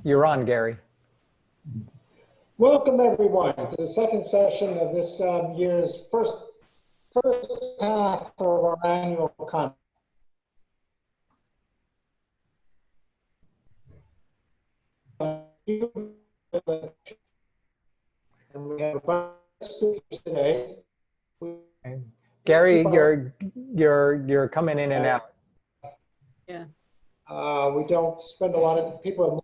You're on, Gary. Welcome everyone to the second session of this year's first half of our annual conference. And we have a bunch of speakers today. Gary, you're coming in and out. Yeah. We don't spend a lot of people.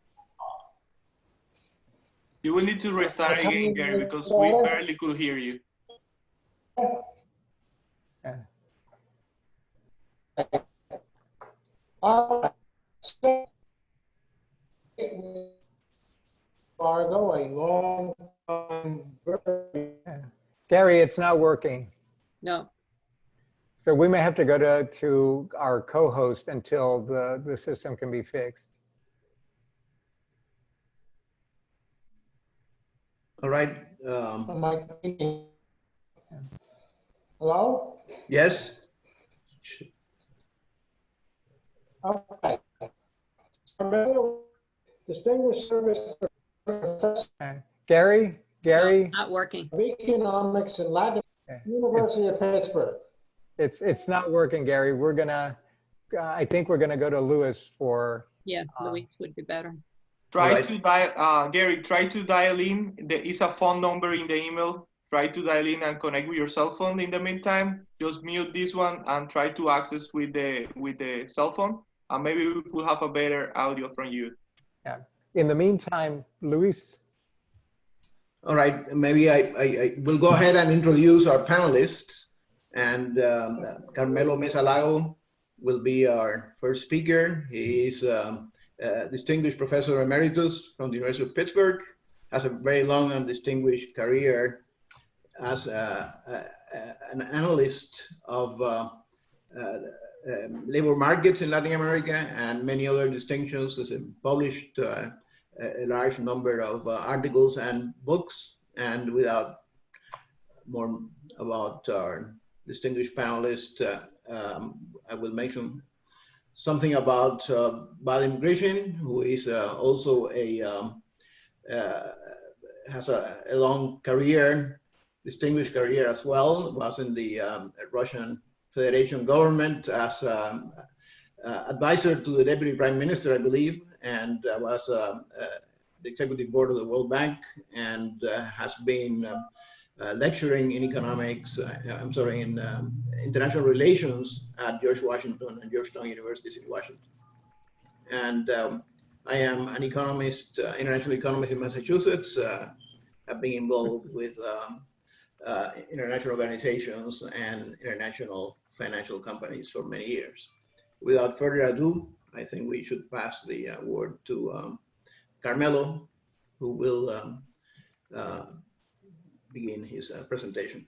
You will need to restart again, Gary, because we barely could hear you. Are going long time. Gary, it's not working. No. So we may have to go to our co-host until the system can be fixed. All right. Hello? Yes. Okay. Carmelo, distinguished service professor. Gary? No, not working. of economics in Latin University of Pittsburgh. It's not working, Gary. We're gonna, I think we're gonna go to Louis for. Yeah, Louis would be better. Try to dial, Gary, try to dial in. There is a phone number in the email. Try to dial in and connect with your cell phone in the meantime. Just mute this one and try to access with the cell phone. And maybe we will have a better audio from you. Yeah. In the meantime, Luis. All right. Maybe I will go ahead and introduce our panelists. And Carmelo Mesa-Lago will be our first speaker. He is distinguished professor emeritus from the University of Pittsburgh, has a very long and distinguished career as an analyst of labor markets in Latin America and many other distinctions. Has published a large number of articles and books. And without more about our distinguished panelist, I will mention something about Vadim Grishin, who is also has a long career, distinguished career as well. Was in the Russian Federation government as advisor to the Deputy Prime Minister, I believe, and was the executive board of the World Bank, and has been lecturing in economics, in international relations at George Washington and Georgetown Universities in Washington. And I am an economist, international economist in Massachusetts. Have been involved with international organizations and international financial companies for many years. Without further ado, I think we should pass the word to Carmelo, who will begin his presentation.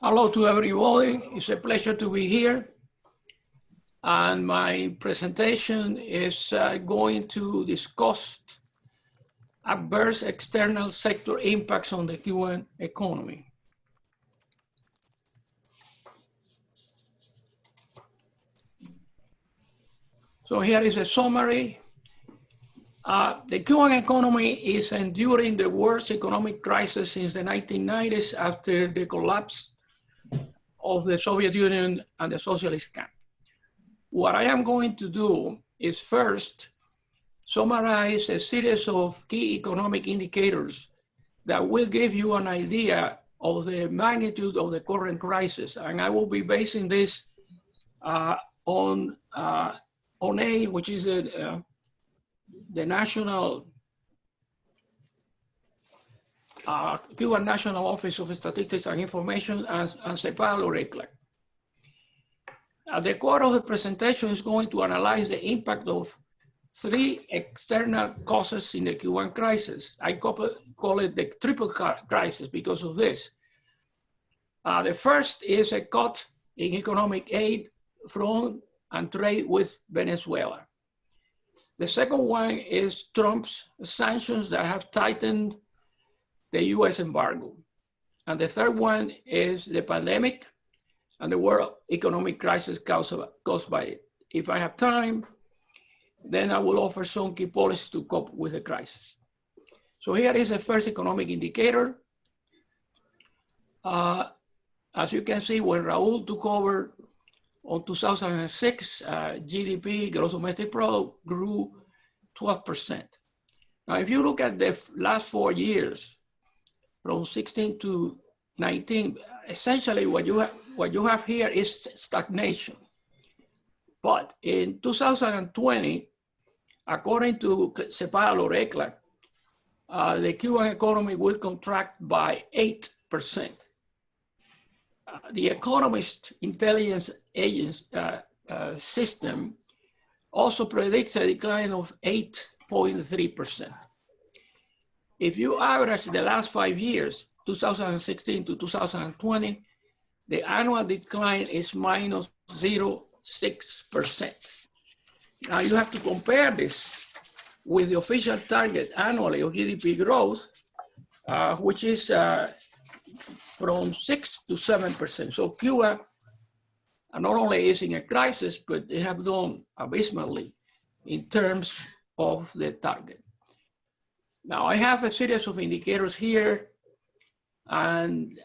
Hello to everybody. It's a pleasure to be here. And my presentation is going to discuss adverse external sector impacts on the Cuban economy. So here is a summary. The Cuban economy is enduring the worst economic crisis since the 1990s after the collapse of the Soviet Union and the socialist camp. What I am going to do is first summarize a series of key economic indicators that will give you an idea of the magnitude of the current crisis. And I will be basing this on A, which is the national Cuban National Office of Statistics and Information, and CEPAL or ECLAC. The core of the presentation is going to analyze the impact of three external causes in the Cuban crisis. I call it the triple crisis because of this. The first is a cut in economic aid from and trade with Venezuela. The second one is Trump's sanctions that have tightened the US embargo. And the third one is the pandemic and the world economic crisis caused by it. If I have time, then I will offer some key policies to cope with the crisis. So here is the first economic indicator. As you can see, when Raul took over on 2006, GDP, gross domestic product, grew 12%. Now, if you look at the last 4 years, from 16 to 19, essentially what you have here is stagnation. But in 2020, according to CEPAL or ECLAC, the Cuban economy will contract by 8%. The Economist Intelligence System also predicts a decline of 8.3%. If you average the last 5 years, 2016 to 2020, the annual decline is minus 0.6%. Now you have to compare this with the official target annually of GDP growth, which is from 6 to 7%. So Cuba not only is in a crisis, but they have done abysmally in terms of the target. Now I have a series of indicators here, and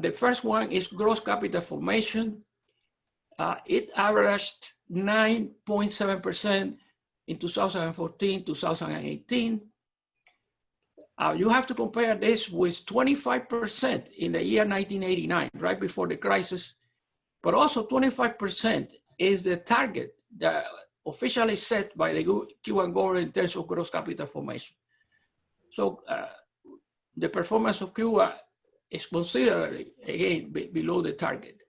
the first one is gross capital formation. It averaged 9.7% in 2014, 2018. You have to compare this with 25% in the year 1989, right before the crisis, but also 25% is the target that officially set by the Cuban government in terms of gross capital formation. So the performance of Cuba is considerably, again, below the target.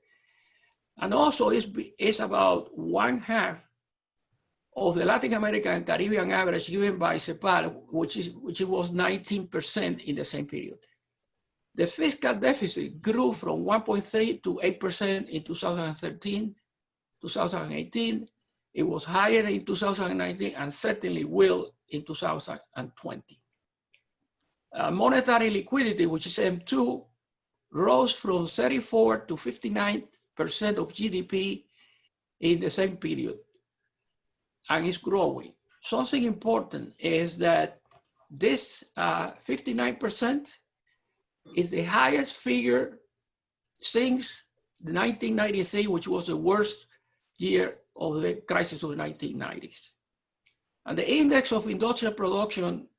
And also it's about 1/2 of the Latin American and Caribbean average given by CEPAL, which was 19% in the same period. The fiscal deficit grew from 1.3 to 8% in 2013, 2018. It was higher in 2019 and certainly will in 2020. Monetary liquidity, which is M2, rose from 34 to 59% of GDP in the same period, and is growing. Something important is that this 59% is the highest figure since 1993, which was the worst year of the crisis of the 1990s. And the index of industrial production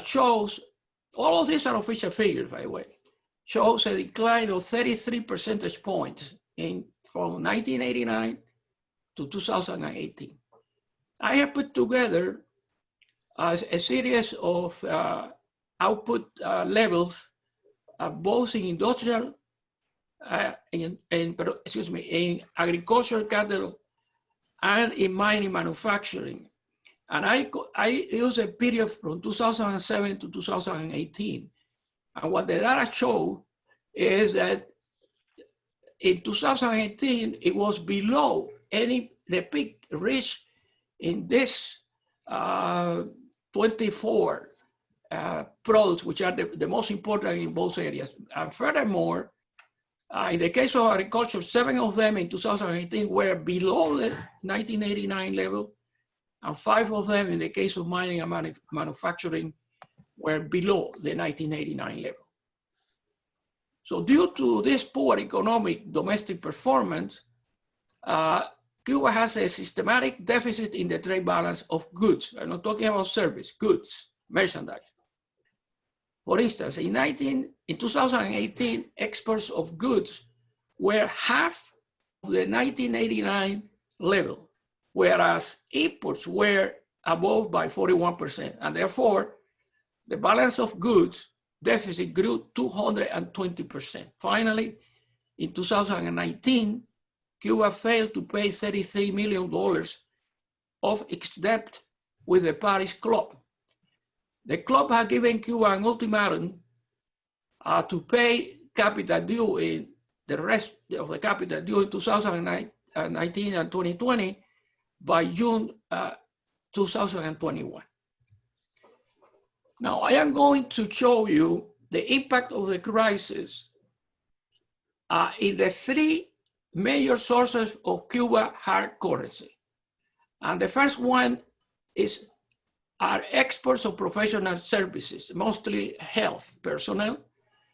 shows, all of these are official figures, by the way, shows a decline of 33 percentage points from 1989 to 2018. I have put together a series of output levels, both in industrial, in agricultural cattle, and in mining manufacturing. And I use a period from 2007 to 2018. And what the data show is that in 2018, it was below the peak reached in this 24 products, which are the most important in both areas. And furthermore, in the case of agriculture, 7 of them in 2018 were below the 1989 level, and 5 of them in the case of mining and manufacturing were below the 1989 level. So due to this poor economic domestic performance, Cuba has a systematic deficit in the trade balance of goods. I'm not talking about service, goods, merchandise. For instance, in 2018, exports of goods were half of the 1989 level, whereas imports were above by 41%. And therefore, the balance of goods deficit grew 220%. Finally, in 2019, Cuba failed to pay $33 million of its debt with the Paris Club. The club had given Cuba an ultimatum to pay capital due in the rest of the capital due in 2019 and 2020 by June 2021. Now, I am going to show you the impact of the crisis in the three major sources of Cuba hard currency. And the first one is our exports of professional services, mostly health personnel.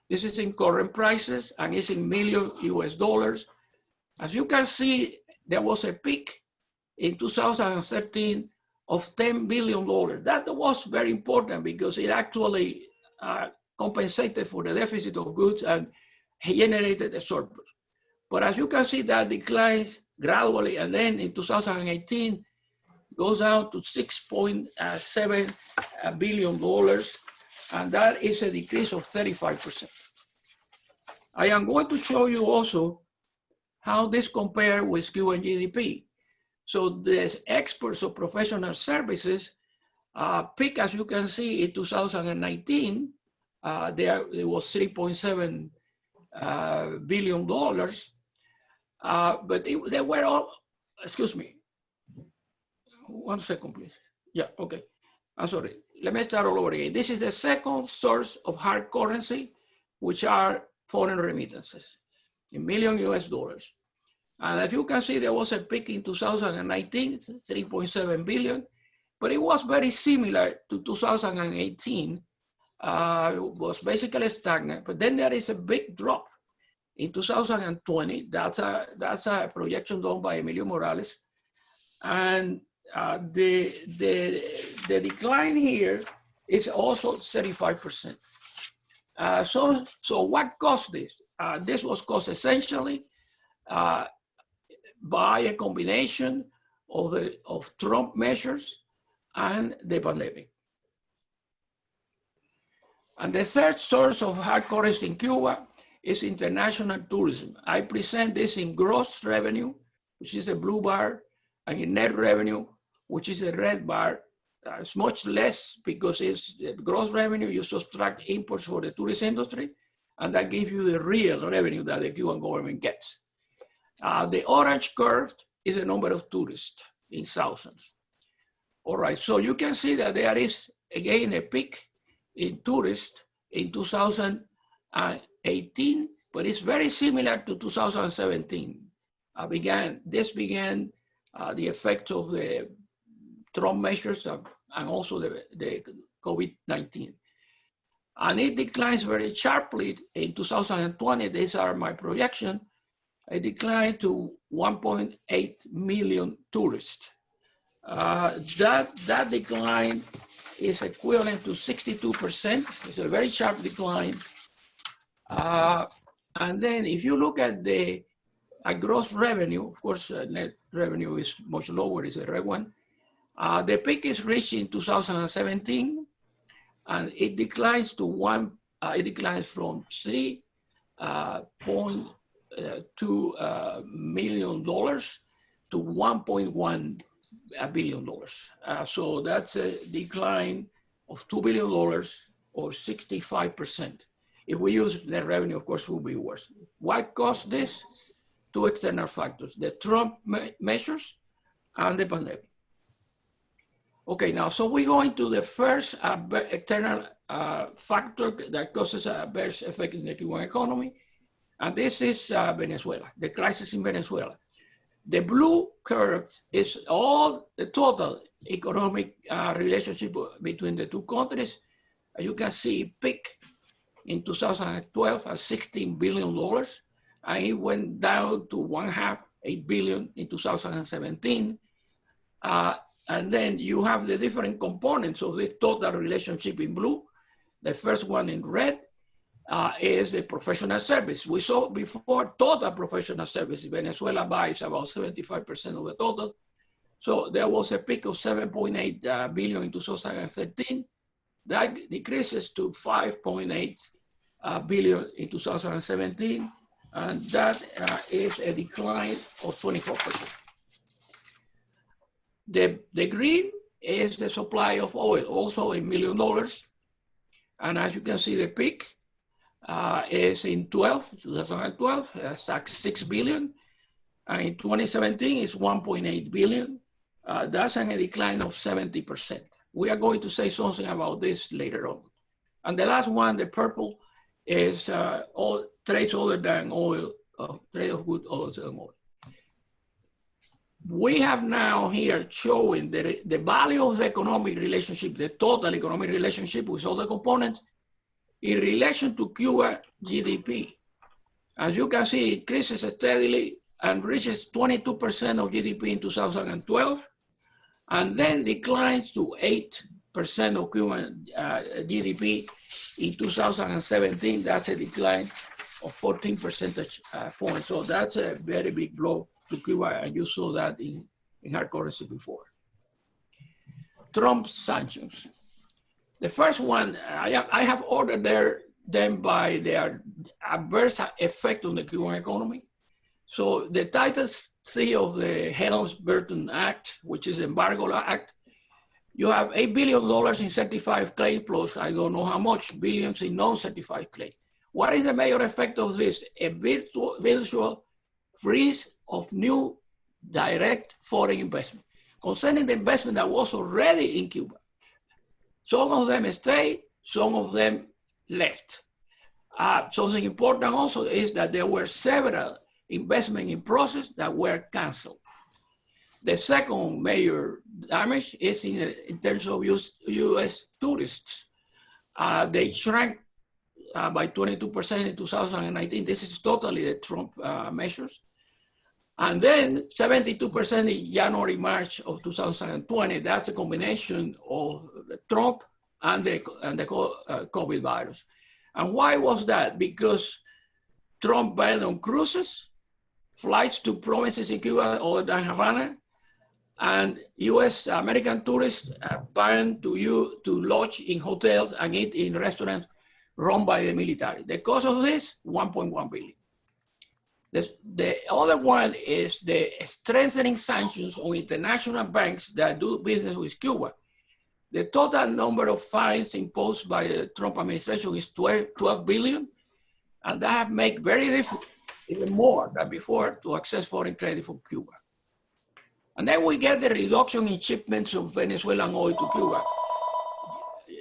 This is in current prices and is in million US dollars. As you can see, there was a peak in 2013 of $10 billion. That was very important because it actually compensated for the deficit of goods and generated a surplus. But as you can see, that declines gradually, and then in 2018, goes down to $6.7 billion, and that is a decrease of 35%. I am going to show you also how this compares with Cuban GDP. So the exports of professional services peak, as you can see, in 2019. There it was $3.7 billion, but they were all, excuse me, 1 second, please. Yeah, okay. I'm sorry. Let me start all over again. This is the second source of hard currency, which are foreign remittances in million US dollars. And as you can see, there was a peak in 2019, 3.7 billion, but it was very similar to 2018. It was basically stagnant, but then there is a big drop in 2020. That's a projection done by Emilio Morales. And the decline here is also 35%. So what caused this? This was caused essentially by a combination of Trump measures and the pandemic. And the third source of hard currency in Cuba is international tourism. I present this in gross revenue, which is the blue bar, and in net revenue, which is the red bar. It's much less because it's the gross revenue, you subtract imports for the tourist industry, and that gives you the real revenue that the Cuban government gets. The orange curve is the number of tourists in thousands. All right, so you can see that there is, again, a peak in tourists in 2018, but it's very similar to 2017. This began the effect of the Trump measures and also the COVID-19. And it declines very sharply in 2020. These are my projection. It declined to 1.8 million tourists. That decline is equivalent to 62%. It's a very sharp decline. And then if you look at the gross revenue, of course, net revenue is much lower, it's a red one. The peak is reached in 2017, and it declines to it declines from $3.2 million to $1.1 billion. So that's a decline of $2 billion or 65%. If we use net revenue, of course, it will be worse. What caused this? Two external factors, the Trump measures and the pandemic. Okay, now, so we go into the first external factor that causes a adverse effect in the Cuban economy, and this is Venezuela, the crisis in Venezuela. The blue curve is all the total economic relationship between the two countries. As you can see, it peaked in 2012 at $16 billion, and it went down to $1.5 billion in 2017. And then you have the different components of this total relationship in blue. The first one in red is the professional service. We saw before total professional service. Venezuela buys about 75% of the total. So there was a peak of 7.8 billion in 2013. That decreases to 5.8 billion in 2017. And that is a decline of 24%. The green is the supply of oil, also in $1 million. And as you can see, the peak is in 2012, it's like 6 billion. And in 2017, it's 1.8 billion. That's a decline of 70%. We are going to say something about this later on. And the last one, the purple, is all trades other than oil, trade of goods other than oil. We have now here showing the value of the economic relationship, the total economic relationship with all the components in relation to Cuba GDP. As you can see, it increases steadily and reaches 22% of GDP in 2012, and then declines to 8% of Cuban GDP in 2017. That's a decline of 14 percentage points. So that's a very big blow to Cuba, and you saw that in hard currency before. Trump's sanctions. The first one, I have ordered them by their adverse effect on the Cuban economy. So the Title C of the Helms-Burton Act, which is the Embargo Act, you have $8 billion in certified claim plus I don't know how much billions in non-certified claim. What is the major effect of this? A virtual freeze of new direct foreign investment concerning the investment that was already in Cuba. Some of them stayed, some of them left. Something important also is that there were several investments in process that were canceled. The second major damage is in terms of US tourists. They shrank by 22% in 2019. This is totally the Trump measures. And then 72% in January, March of 2020. That's a combination of the Trump and the COVID virus. And why was that? Because Trump banned on cruises, flights to provinces in Cuba other than Havana, and US American tourists banned to lodge in hotels and eat in restaurants run by the military. The cost of this, $1.1 billion. The other one is the strengthening sanctions on international banks that do business with Cuba. The total number of fines imposed by the Trump administration is 12 billion, and that have made very difficult, even more than before, to access foreign credit from Cuba. And then we get the reduction in shipments of Venezuelan oil to Cuba.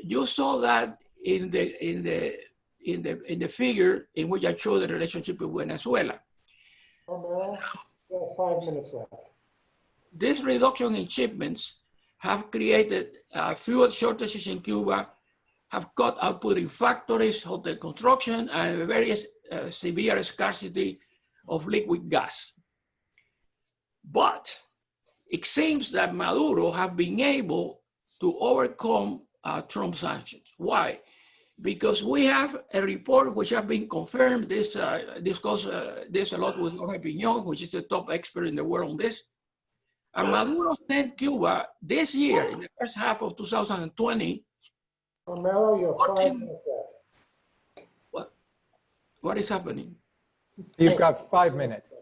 You saw that in the figure in which I showed the relationship with Venezuela. Carmelo, you have 5 minutes left. This reduction in shipments have created fuel shortages in Cuba, have cut output in factories, hotel construction, and a very severe scarcity of liquid gas. But it seems that Maduro have been able to overcome Trump sanctions. Why? Because we have a report which has been confirmed. This discussed this a lot with Jorge Piñon, which is the top expert in the world on this. And Maduro sent Cuba this year, in the first half of 2020. Carmelo, you have 5 minutes left. What is happening? You've got 5 minutes.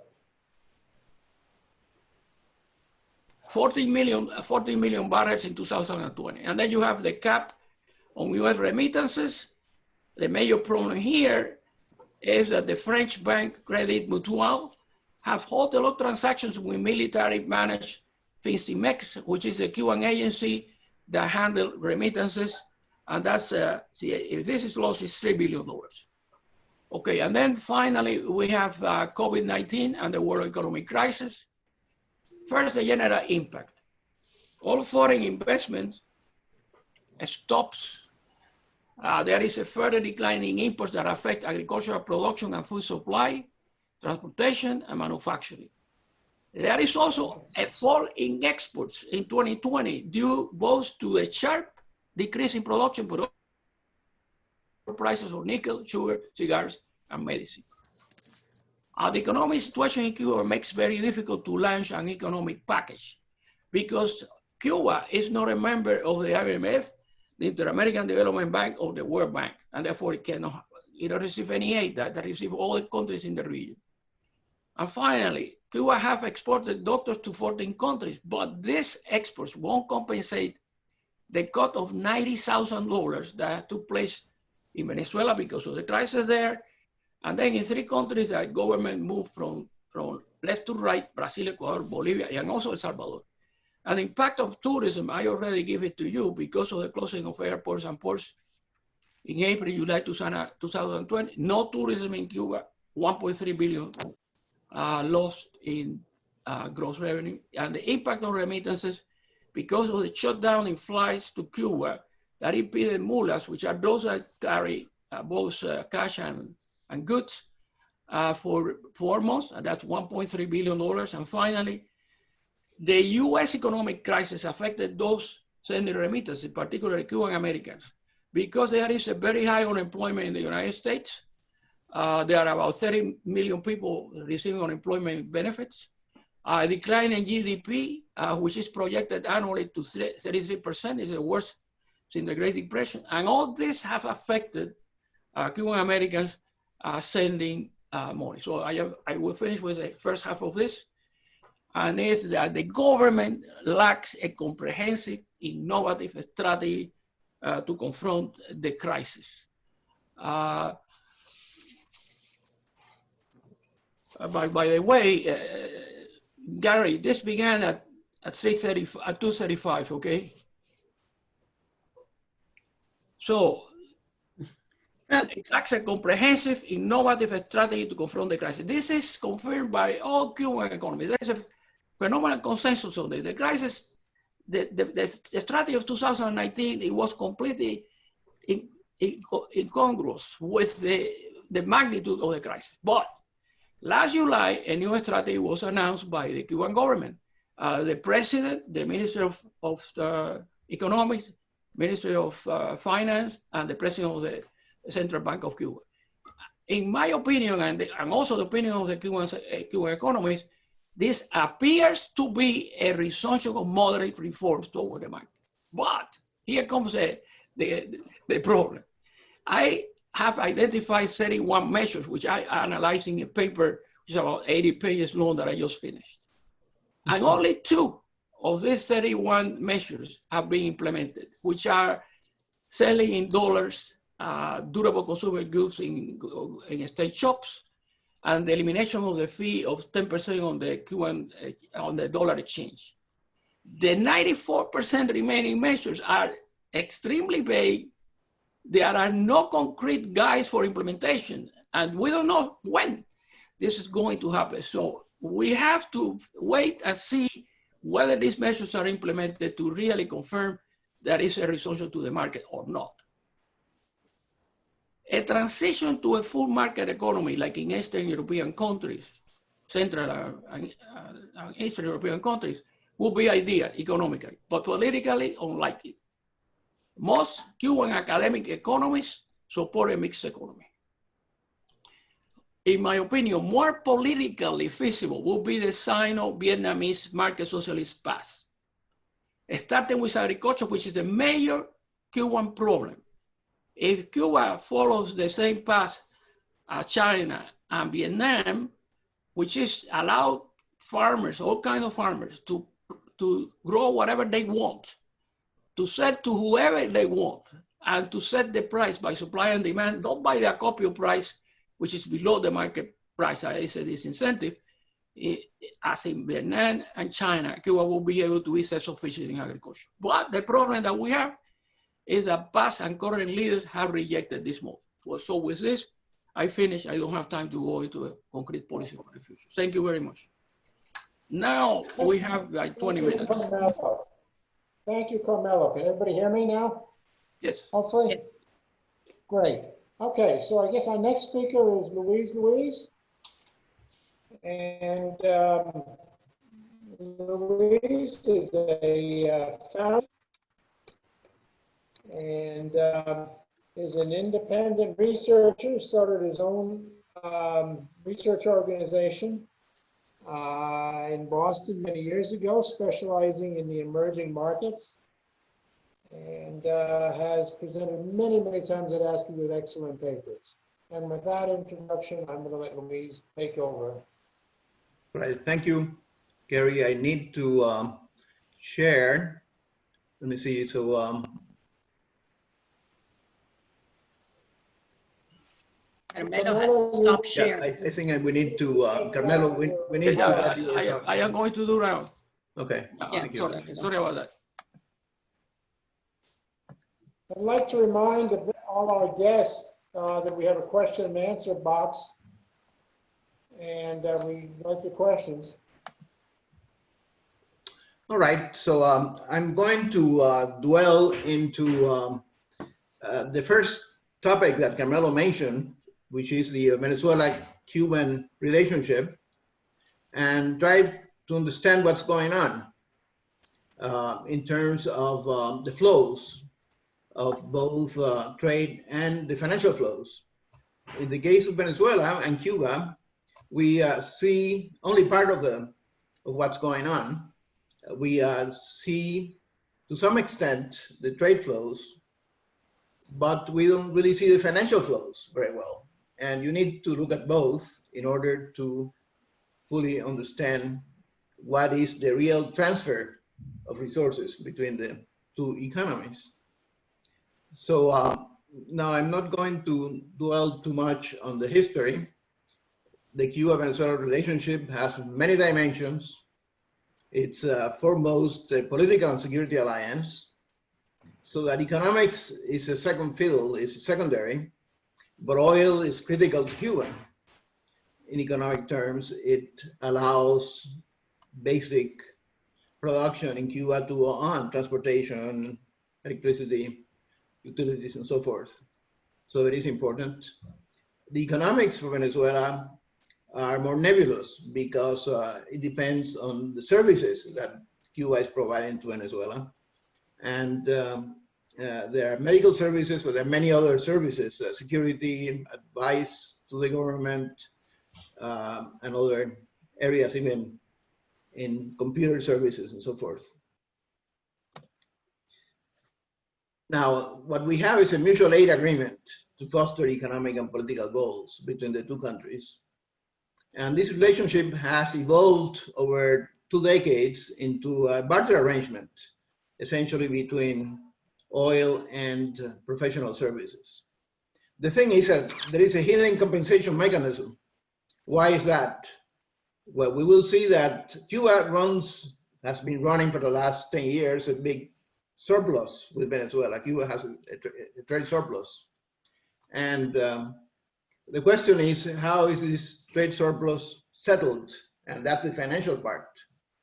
40 million barrels in 2020. And then you have the cap on US remittances. The major problem here is that the French bank Credit Mutual have halted a lot of transactions with military managed Finsimex, which is the Cuban agency that handle remittances. And that's, if this is lost, it's $3 billion. Okay, and then finally, we have COVID-19 and the world economic crisis. First, the general impact. All foreign investments stops. There is a further decline in imports that affect agricultural production and food supply, transportation, and manufacturing. There is also a fall in exports in 2020 due both to a sharp decrease in production, but also prices of nickel, sugar, cigars, and medicine. The economic situation in Cuba makes it very difficult to launch an economic package because Cuba is not a member of the IMF, the Inter-American Development Bank, or the World Bank, and therefore it cannot receive any aid that receive all the countries in the region. And finally, Cuba have exported doctors to 14 countries, but these exports won't compensate the cut of $90,000 that took place in Venezuela because of the crisis there. And then in 3 countries that government moved from left to right, Brazil, Ecuador, Bolivia, and also El Salvador. And the impact of tourism, I already give it to you because of the closing of airports and ports. in April, July 2020. No tourism in Cuba, 1.3 billion lost in gross revenue. And the impact on remittances because of the shutdown in flights to Cuba that impeded mulas, which are those that carry both cash and goods for 4 months, and that's $1.3 billion. And finally, the US economic crisis affected those sending remittances, particularly Cuban Americans, because there is a very high unemployment in the United States. There are about 30 million people receiving unemployment benefits. A decline in GDP, which is projected annually to 33%, is the worst since the Great Depression. And all this have affected Cuban Americans sending money. So I will finish with the first half of this. And is that the government lacks a comprehensive, innovative strategy to confront the crisis. By the way, Gary, this began at 2:35, okay? So it lacks a comprehensive, innovative strategy to confront the crisis. This is confirmed by all Cuban economists. There is a phenomenal consensus on this. The crisis, the strategy of 2019, it was completely incongruous with the magnitude of the crisis. But last July, a new strategy was announced by the Cuban government. The president, the Minister of Economics, Ministry of Finance, and the president of the Central Bank of Cuba. In my opinion, and also the opinion of the Cuban economists, this appears to be a resumption of moderate reforms toward the market. But here comes the problem. I have identified 31 measures, which I analyzed in a paper, which is about 80 pages long that I just finished. And only 2 of these 31 measures have been implemented, which are selling in dollars durable consumer goods in state shops, and the elimination of the fee of 10% on the Cuban on the dollar exchange. The 94% remaining measures are extremely vague. There are no concrete guides for implementation, and we don't know when this is going to happen. So we have to wait and see whether these measures are implemented to really confirm that is a resumption to the market or not. A transition to a full market economy, like in Eastern European countries, Central and Eastern European countries, would be ideal economically, but politically unlikely. Most Cuban academic economists support a mixed economy. In my opinion, more politically feasible would be the Sino-Vietnamese market socialist path, starting with agriculture, which is a major Cuban problem. If Cuba follows the same path as China and Vietnam, which is allowed farmers, all kinds of farmers, to grow whatever they want, to sell to whoever they want, and to set the price by supply and demand, not by the copy price, which is below the market price, I said this incentive, as in Vietnam and China, Cuba will be able to be self-sufficient in agriculture. But the problem that we have is that past and current leaders have rejected this model. Well, so with this, I finish. I don't have time to go into a concrete policy for the future. Thank you very much. Now we have like 20 minutes. Carmelo. Thank you, Carmelo. Can everybody hear me now? Yes. Hopefully. Yes. Great. Okay, so I guess our next speaker is Louise. And Louise is a founder and is an independent researcher, started his own research organization in Boston many years ago, specializing in the emerging markets, and has presented many times at ASCE with excellent papers. And with that introduction, I'm going to let Louise take over. Right, thank you, Gary. I need to share. Let me see. So Carmelo has to stop yeah, sharing. I think we need to Carmelo. We need to. I am going to do now. Okay. Yeah, Thank you. Sorry about that. I'd like to remind all our guests that we have a question and answer box, and we like the questions. All right, so I'm going to dwell into the first topic that Carmelo mentioned, which is the Venezuela-Cuban relationship, and try to understand what's going on in terms of the flows of both trade and the financial flows. In the case of Venezuela and Cuba, we see only part of what's going on. We see, to some extent, the trade flows, but we don't really see the financial flows very well. And you need to look at both in order to fully understand what is the real transfer of resources between the two economies. So now I'm not going to dwell too much on the history. The Cuba-Venezuela relationship has many dimensions. It's foremost a political and security alliance, so that economics is a second fiddle, is secondary, but oil is critical to Cuba. In economic terms, it allows basic production in Cuba to go on, transportation, electricity, utilities, and so forth. So it is important. The economics for Venezuela are more nebulous because it depends on the services that Cuba is providing to Venezuela. And there are medical services, but there are many other services, security, advice to the government, and other areas, even in computer services and so forth. Now, what we have is a mutual aid agreement to foster economic and political goals between the two countries. And this relationship has evolved over 2 decades into a barter arrangement, essentially between oil and professional services. The thing is that there is a hidden compensation mechanism. Why is that? Well, we will see that Cuba has been running for the last 10 years a big surplus with Venezuela. Cuba has a trade surplus. And the question is, how is this trade surplus settled? And that's the financial part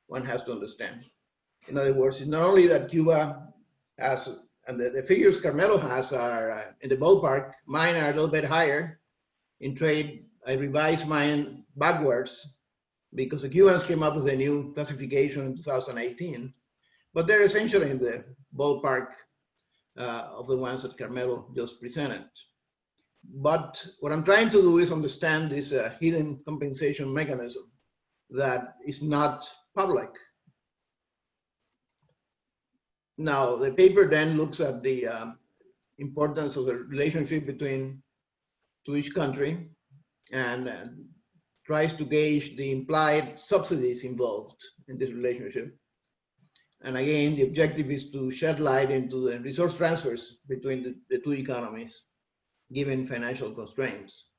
one has to understand. In other words, it's not only that Cuba has, and the figures Carmelo has are in the ballpark, mine are a little bit higher in trade. I revised mine backwards because the Cubans came up with a new classification in 2018, but they're essentially in the ballpark of the ones that Carmelo just presented. But what I'm trying to do is understand this hidden compensation mechanism that is not public. Now, the paper then looks at the importance of the relationship between each country and tries to gauge the implied subsidies involved in this relationship. And again, the objective is to shed light into the resource transfers between the two economies, given financial constraints.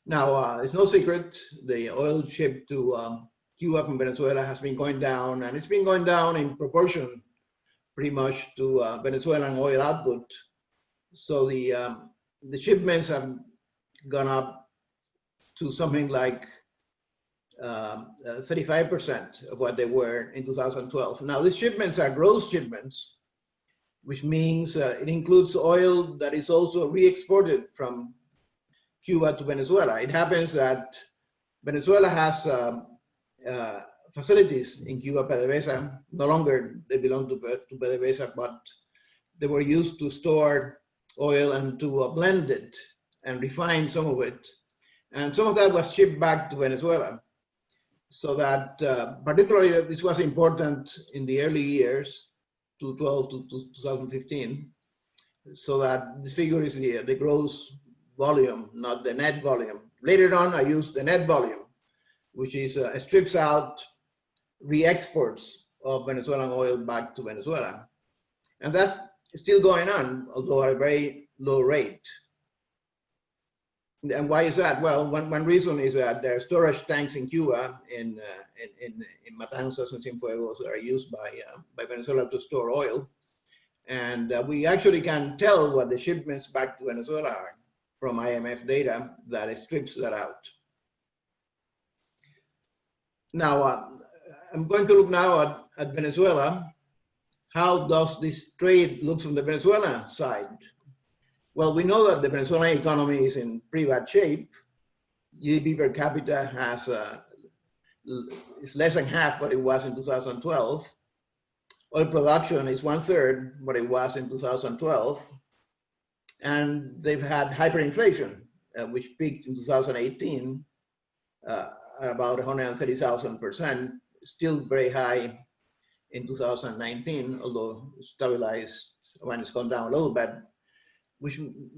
Now, it's no secret, the oil shipped to Cuba from Venezuela has been going down, and it's been going down in proportion pretty much to Venezuelan oil output. So the shipments have gone up to something like 35% of what they were in 2012. Now, these shipments are gross shipments, which means it includes oil that is also re-exported from Cuba to Venezuela. It happens that Venezuela has facilities in Cuba, PDVSA. No longer they belong to PDVSA, but they were used to store oil and to blend it and refine some of it. And some of that was shipped back to Venezuela. So that particularly this was important in the early years, 2012 to 2015, so that this figure is the gross volume, not the net volume. Later on, I used the net volume, which is strips out re-exports of Venezuelan oil back to Venezuela. And that's still going on, although at a very low rate. And why is that? Well, one reason is that there are storage tanks in Cuba, in Matanzas and Cienfuegos, that are used by Venezuela to store oil. And we actually can tell what the shipments back to Venezuela are from IMF data that strips that out. Now, I'm going to look now at Venezuela. How does this trade look from the Venezuela side? Well, we know that the Venezuelan economy is in pretty bad shape. GDP per capita is less than half what it was in 2012. Oil production is 1/3 what it was in 2012. And they've had hyperinflation, which peaked in 2018 at about 130,000%, still very high in 2019, although stabilized when it's gone down a little bit.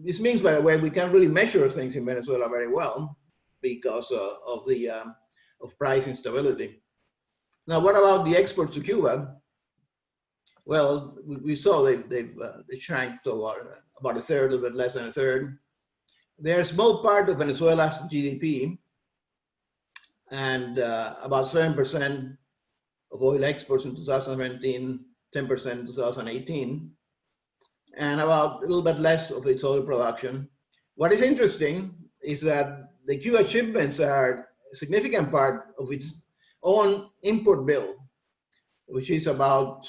This means, by the way, we can't really measure things in Venezuela very well because of price instability. Now, what about the exports to Cuba? Well, we saw they shrank to about 1/3, a little bit less than 1/3. They're a small part of Venezuela's GDP, and about 7% of oil exports in 2017, 10% in 2018. And about a little bit less of its oil production. What is interesting is that the Cuba shipments are a significant part of its own import bill, which is about,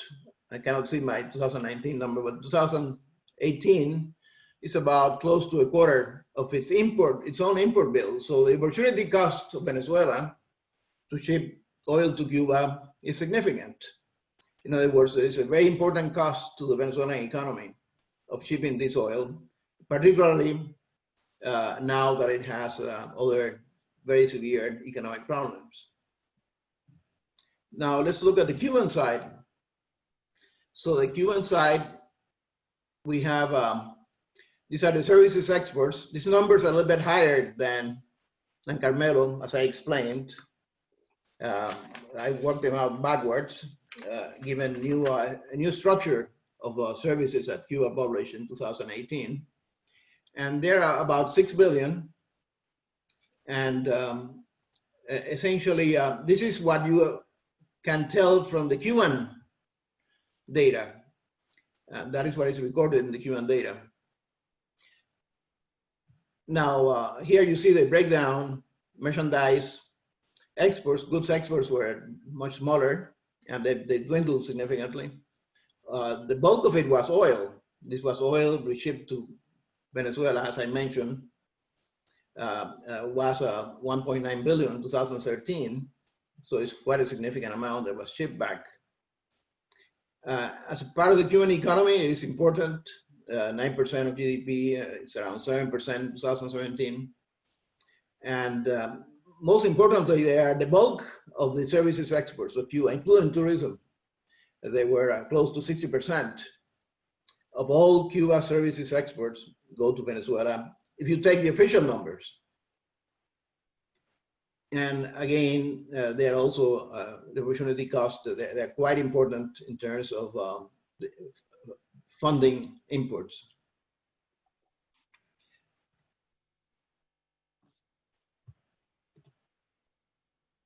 I cannot see my 2019 number, but 2018 is about close to 1/4 of its own import bill. So the opportunity cost of Venezuela to ship oil to Cuba is significant. In other words, there is a very important cost to the Venezuelan economy of shipping this oil, particularly now that it has other very severe economic problems. Now let's look at the Cuban side. So the Cuban side, we have, these are the services exports. These numbers are a little bit higher than Carmelo, as I explained. I worked them out backwards, given a new structure of services that Cuba published in 2018. And there are about 6 billion. And essentially, this is what you can tell from the Cuban data. That is what is recorded in the Cuban data. Now, here you see the breakdown, merchandise exports, goods exports were much smaller, and they dwindled significantly. The bulk of it was oil. This was oil we shipped to Venezuela, as I mentioned, was 1.9 billion in 2013. So it's quite a significant amount that was shipped back. As a part of the Cuban economy, it is important, 9% of GDP, it's around 7% in 2017. And most importantly, they are the bulk of the services exports of Cuba, including tourism. They were close to 60% of all Cuba services exports go to Venezuela, if you take the official numbers. And again, they're also the opportunity cost, they're quite important in terms of funding imports.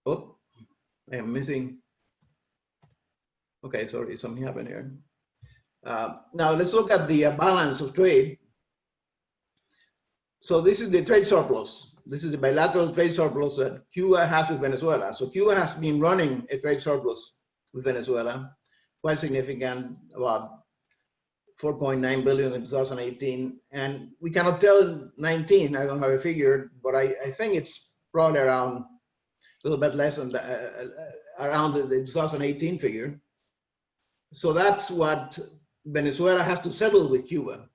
Oh, I am missing. Okay, sorry, something happened here. Now let's look at the balance of trade. So this is the trade surplus. This is the bilateral trade surplus that Cuba has with Venezuela. So Cuba has been running a trade surplus with Venezuela, quite significant, about 4.9 billion in 2018. And we cannot tell in 19, I don't have a figure, but I think it's probably around a little bit less than around the 2018 figure. So that's what Venezuela has to settle with Cuba.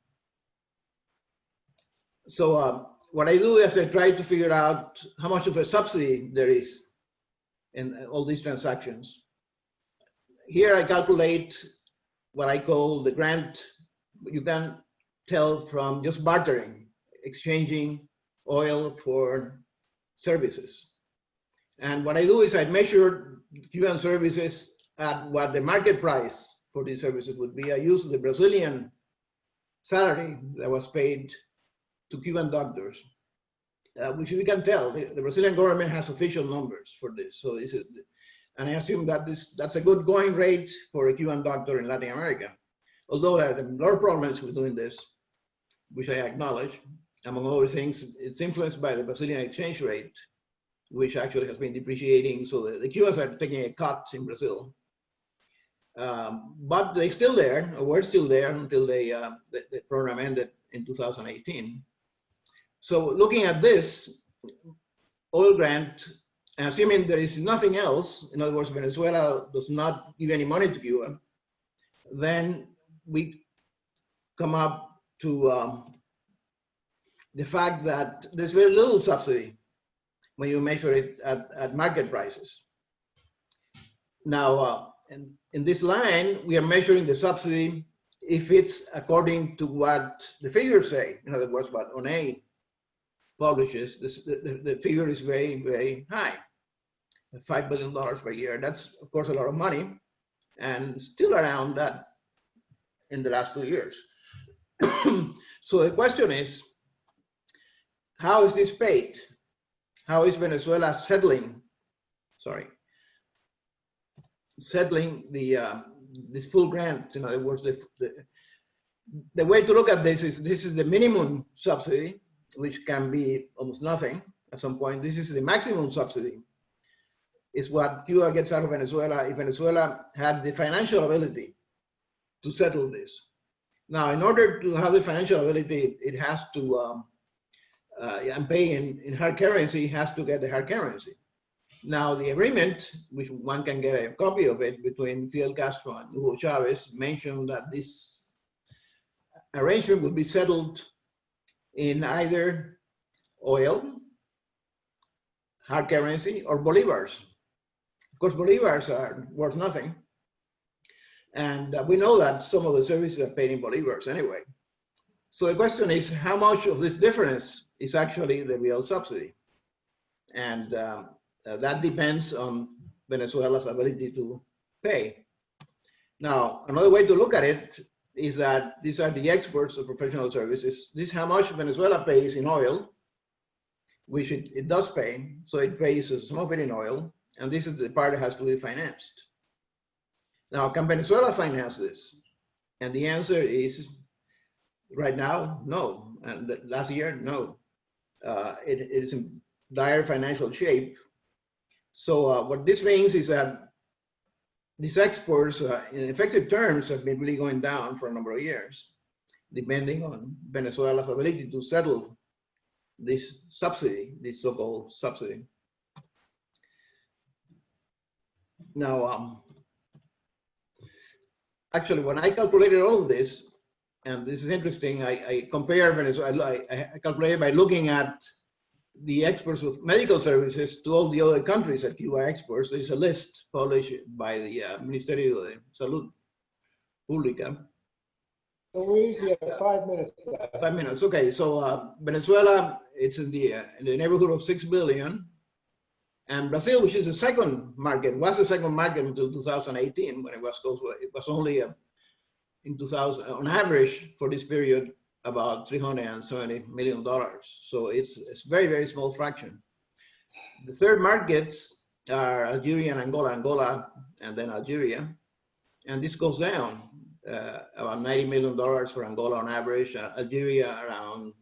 So what I do is I try to figure out how much of a subsidy there is in all these transactions. Here I calculate what I call the grant. You can tell from just bartering, exchanging oil for services. And what I do is I measure Cuban services at what the market price for these services would be. I use the Brazilian salary that was paid to Cuban doctors. which we can tell. The Brazilian government has official numbers for this. So this is, and I assume that that's a good going rate for a Cuban doctor in Latin America. Although there are a lot of problems with doing this, which I acknowledge. Among other things, it's influenced by the Brazilian exchange rate, which actually has been depreciating. So the Cubans are taking a cut in Brazil. But they're still there, or were still there until the program ended in 2018. So looking at this oil grant, assuming there is nothing else, in other words, Venezuela does not give any money to Cuba, then we come up to the fact that there's very little subsidy when you measure it at market prices. Now, in this line, we are measuring the subsidy if it's according to what the figures say. In other words, what ONA publishes, the figure is very, very high, $5 billion per year. That's, of course, a lot of money, and still around that in the last 2 years. So the question is, how is this paid? How is Venezuela settling the this full grant? In other words, the way to look at this is the minimum subsidy, which can be almost nothing at some point. This is the maximum subsidy. It's what Cuba gets out of Venezuela if Venezuela had the financial ability to settle this. Now, in order to have the financial ability, it has to and pay in hard currency, has to get the hard currency. Now, the agreement, which one can get a copy of it, between Fidel Castro and Hugo Chavez, mentioned that this arrangement would be settled in either oil, hard currency, or bolivars. Of course, bolivars are worth nothing. And we know that some of the services are paid in bolivars anyway. So the question is, how much of this difference is actually the real subsidy? And that depends on Venezuela's ability to pay. Now, another way to look at it is that these are the exports of professional services. This is how much Venezuela pays in oil, which it does pay. So it pays some of it in oil, and this is the part that has to be financed. Now, can Venezuela finance this? And the answer is, right now, no. And last year, no. It is in dire financial shape. So what this means is that these exports, in effective terms, have been really going down for a number of years, depending on Venezuela's ability to settle this subsidy, this so-called subsidy. Now, actually, when I calculated all of this, and this is interesting, I compare Venezuela, I calculated by looking at the exports of medical services to all the other countries that Cuba exports. There's a list published by the Ministerio de Salud Pública. Luis, you have 5 minutes left. 5 minutes, okay. So Venezuela, it's in the neighborhood of 6 billion. And Brazil, which is the second market, was the second market until 2018, when it was close. It was only in 2000, on average for this period, about $370 million. So it's a very, very small fraction. The third markets are Algeria and Angola, and then Algeria. And this goes down, about $90 million for Angola on average, Algeria around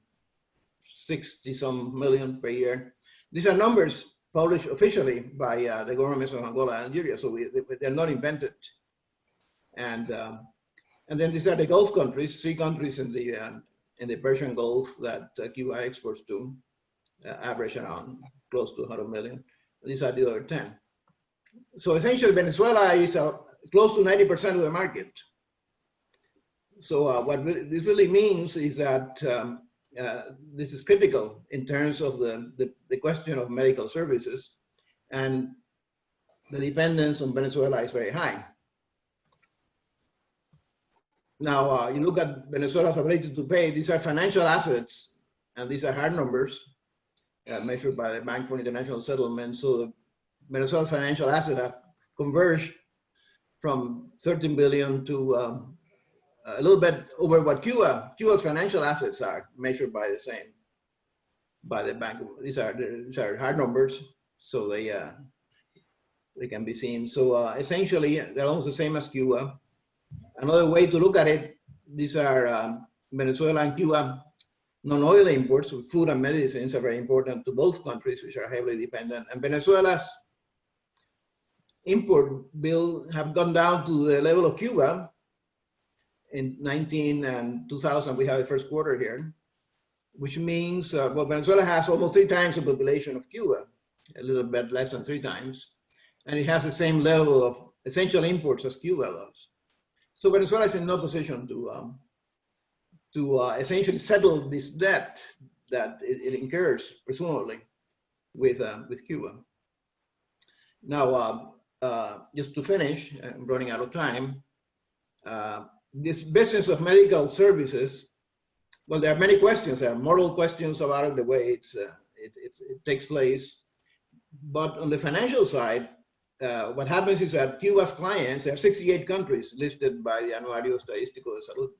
60-some million per year. These are numbers published officially by the governments of Angola and Algeria, so they're not invented. And then these are the Gulf countries, 3 countries in the Persian Gulf that Cuba exports to, average around close to 100 million. These are the other 10. So essentially, Venezuela is close to 90% of the market. So what this really means is that this is critical in terms of the question of medical services, and the dependence on Venezuela is very high. Now, you look at Venezuela's ability to pay, these are financial assets, and these are hard numbers measured by the Bank for International Settlement. So Venezuela's financial assets have converged from 13 billion to a little bit over what Cuba's financial assets are, measured by the same. by the bank. These are hard numbers, so they can be seen. So essentially, they're almost the same as Cuba. Another way to look at it, these are Venezuela and Cuba non-oil imports. Food and medicines are very important to both countries, which are heavily dependent. And Venezuela's import bill have gone down to the level of Cuba. In 19 and 2000, we have the first quarter here, which means, well, Venezuela has almost 3 times the population of Cuba, a little bit less than 3 times. And it has the same level of essential imports as Cuba does. So Venezuela is in no position to essentially settle this debt that it incurs, presumably, with Cuba. Now, just to finish, I'm running out of time. This business of medical services, well, there are many questions. There are moral questions about it, the way it takes place. But on the financial side, what happens is that Cuba's clients, there are 68 countries listed by the Anuario Estadístico de Salud.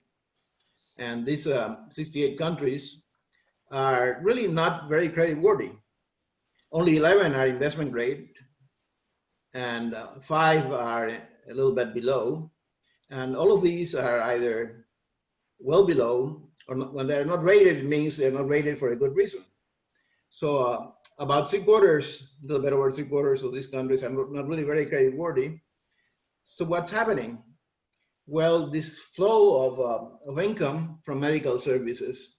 And these 68 countries are really not very creditworthy. Only 11 are investment grade, and 5 are a little bit below. And all of these are either well below, or not, when they're not rated, it means they're not rated for a good reason. So about 3/4, a little bit over 3/4 of these countries are not really very creditworthy. So what's happening? Well, this flow of income from medical services,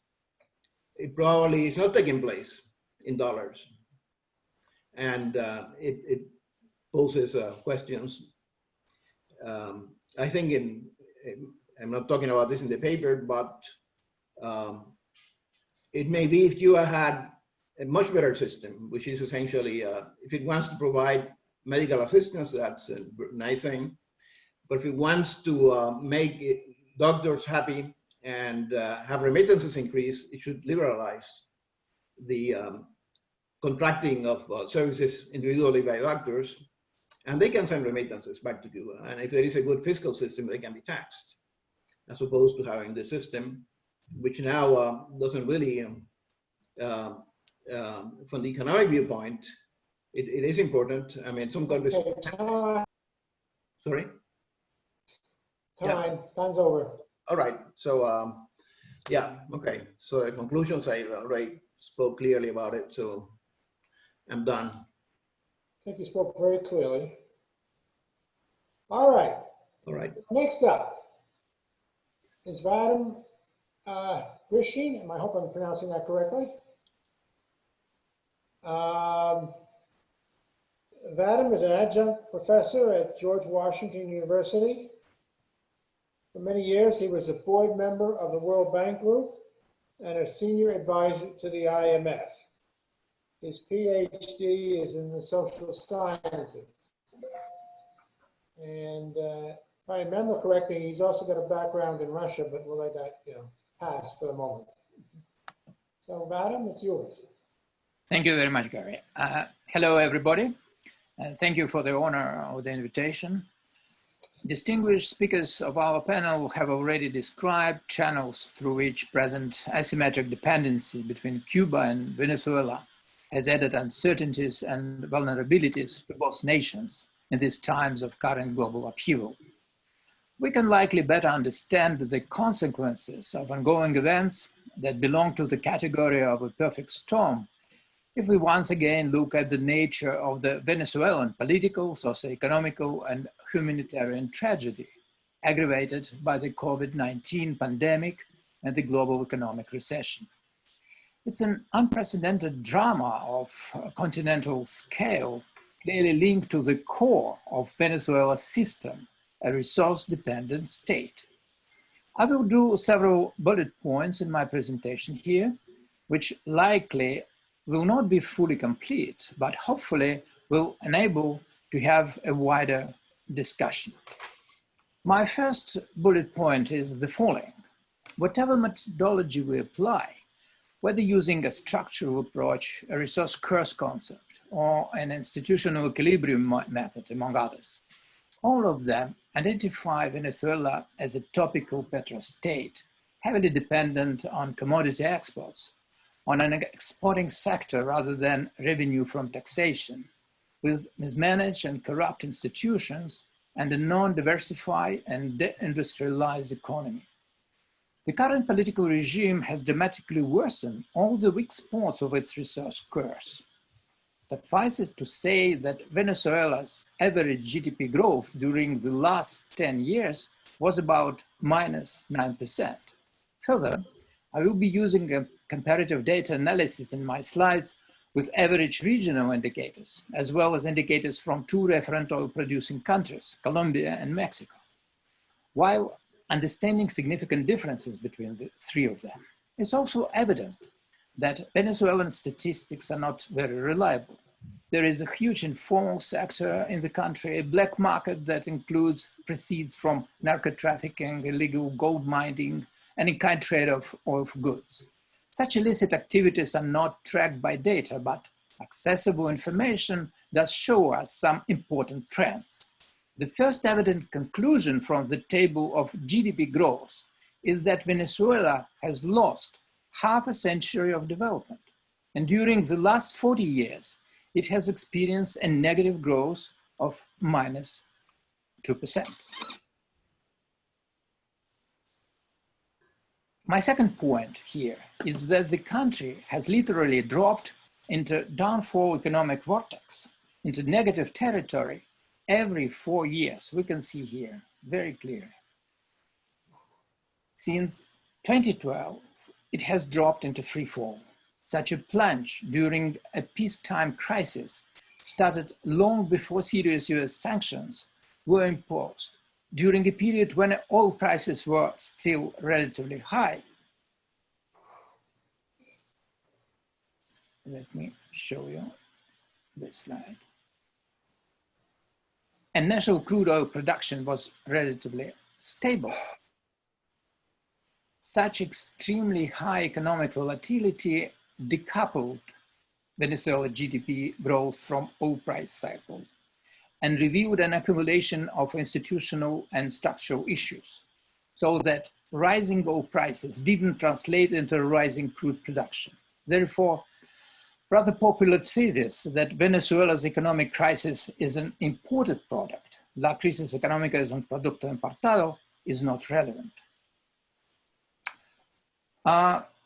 it probably is not taking place in dollars. And it poses questions. I think I'm not talking about this in the paper, but it may be if Cuba had a much better system, which is essentially, if it wants to provide medical assistance, that's a nice thing. But if it wants to make doctors happy and have remittances increase, it should liberalize the contracting of services individually by doctors, and they can send remittances back to Cuba. And if there is a good fiscal system, they can be taxed, as opposed to having the system, which now doesn't really, from the economic viewpoint, it is important. I mean, some countries. Sorry? Time's over. All right. So, yeah, okay. So the conclusions, I already spoke clearly about it, so I'm done. I think you spoke very clearly. All right. All right. Next up is Vadim Grishin. I hope I'm pronouncing that correctly. Vadim is an adjunct professor at George Washington University. For many years, he was a board member of the World Bank Group and a senior advisor to the IMF. His PhD is in the social sciences. And if I remember correctly, he's also got a background in Russia, but we'll let that pass for the moment. So Vadim, it's yours. Thank you very much, Gary. Hello, everybody. Thank you for the honor of the invitation. Distinguished speakers of our panel have already described channels through which present asymmetric dependency between Cuba and Venezuela has added uncertainties and vulnerabilities to both nations in these times of current global upheaval. We can likely better understand the consequences of ongoing events that belong to the category of a perfect storm if we once again look at the nature of the Venezuelan political, socio-economical, and humanitarian tragedy aggravated by the COVID-19 pandemic and the global economic recession. It's an unprecedented drama of continental scale, clearly linked to the core of Venezuela's system, a resource-dependent state. I will do several bullet points in my presentation here, which likely will not be fully complete, but hopefully will enable to have a wider discussion. My first bullet point is the following. Whatever methodology we apply, whether using a structural approach, a resource curse concept, or an institutional equilibrium method, among others, all of them identify Venezuela as a topical petrostate, heavily dependent on commodity exports, on an exporting sector rather than revenue from taxation, with mismanaged and corrupt institutions and a non-diversified and deindustrialized economy. The current political regime has dramatically worsened all the weak spots of its resource curse. Suffice it to say that Venezuela's average GDP growth during the last 10 years was about -9%. Further, I will be using a comparative data analysis in my slides with average regional indicators, as well as indicators from two referent oil producing countries, Colombia and Mexico. While understanding significant differences between the three of them, it's also evident that Venezuelan statistics are not very reliable. There is a huge informal sector in the country, a black market that includes proceeds from narco trafficking, illegal gold mining, and in-kind trade of oil for goods. Such illicit activities are not tracked by data, but accessible information does show us some important trends. The first evident conclusion from the table of GDP growth is that Venezuela has lost half a century of development. And during the last 40 years, it has experienced a negative growth of -2%. My second point here is that the country has literally dropped into downfall economic vortex, into negative territory every 4 years. We can see here very clearly. Since 2012, it has dropped into free fall. Such a plunge during a peacetime crisis started long before serious US sanctions were imposed, during a period when oil prices were still relatively high. Let me show you this slide. And national crude oil production was relatively stable. Such extremely high economic volatility decoupled Venezuela GDP growth from oil price cycle and revealed an accumulation of institutional and structural issues, so that rising oil prices didn't translate into rising crude production. Therefore, rather popular thesis that Venezuela's economic crisis is an imported product, la crisis económica es un producto importado, is not relevant.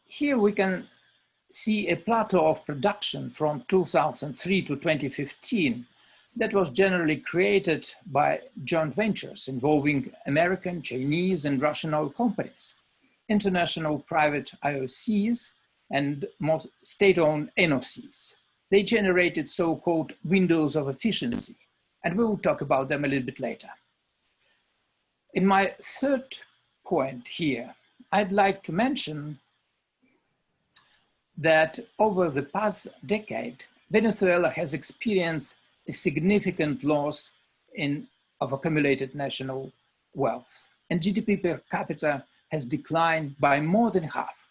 Here we can see a plateau of production from 2003 to 2015 that was generally created by joint ventures involving American, Chinese, and Russian oil companies, international private IOCs, and most state-owned NOCs. They generated so-called windows of efficiency, and we will talk about them a little bit later. In my third point here, I'd like to mention that over the past decade, Venezuela has experienced a significant loss of accumulated national wealth, and GDP per capita has declined by more than half.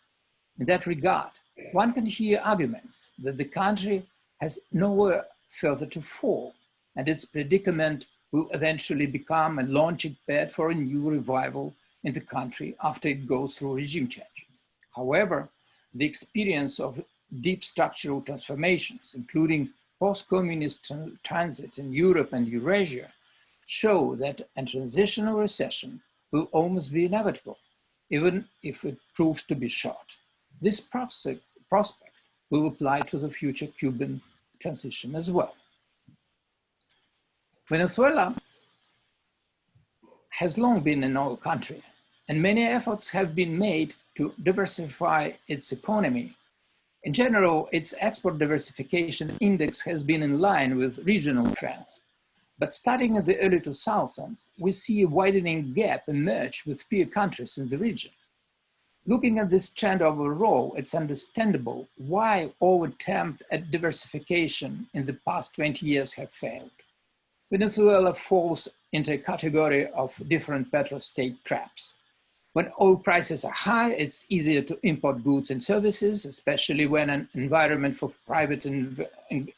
In that regard, one can hear arguments that the country has nowhere further to fall, and its predicament will eventually become a launching pad for a new revival in the country after it goes through regime change. However, the experience of deep structural transformations, including post-communist transit in Europe and Eurasia, show that a transitional recession will almost be inevitable, even if it proves to be short. This prospect will apply to the future Cuban transition as well. Venezuela has long been an oil country, and many efforts have been made to diversify its economy. In general, its export diversification index has been in line with regional trends. But starting in the early 2000s, we see a widening gap emerge with peer countries in the region. Looking at this trend overall, it's understandable why all attempts at diversification in the past 20 years have failed. Venezuela falls into a category of different petrostate traps. When oil prices are high, it's easier to import goods and services, especially when an environment for private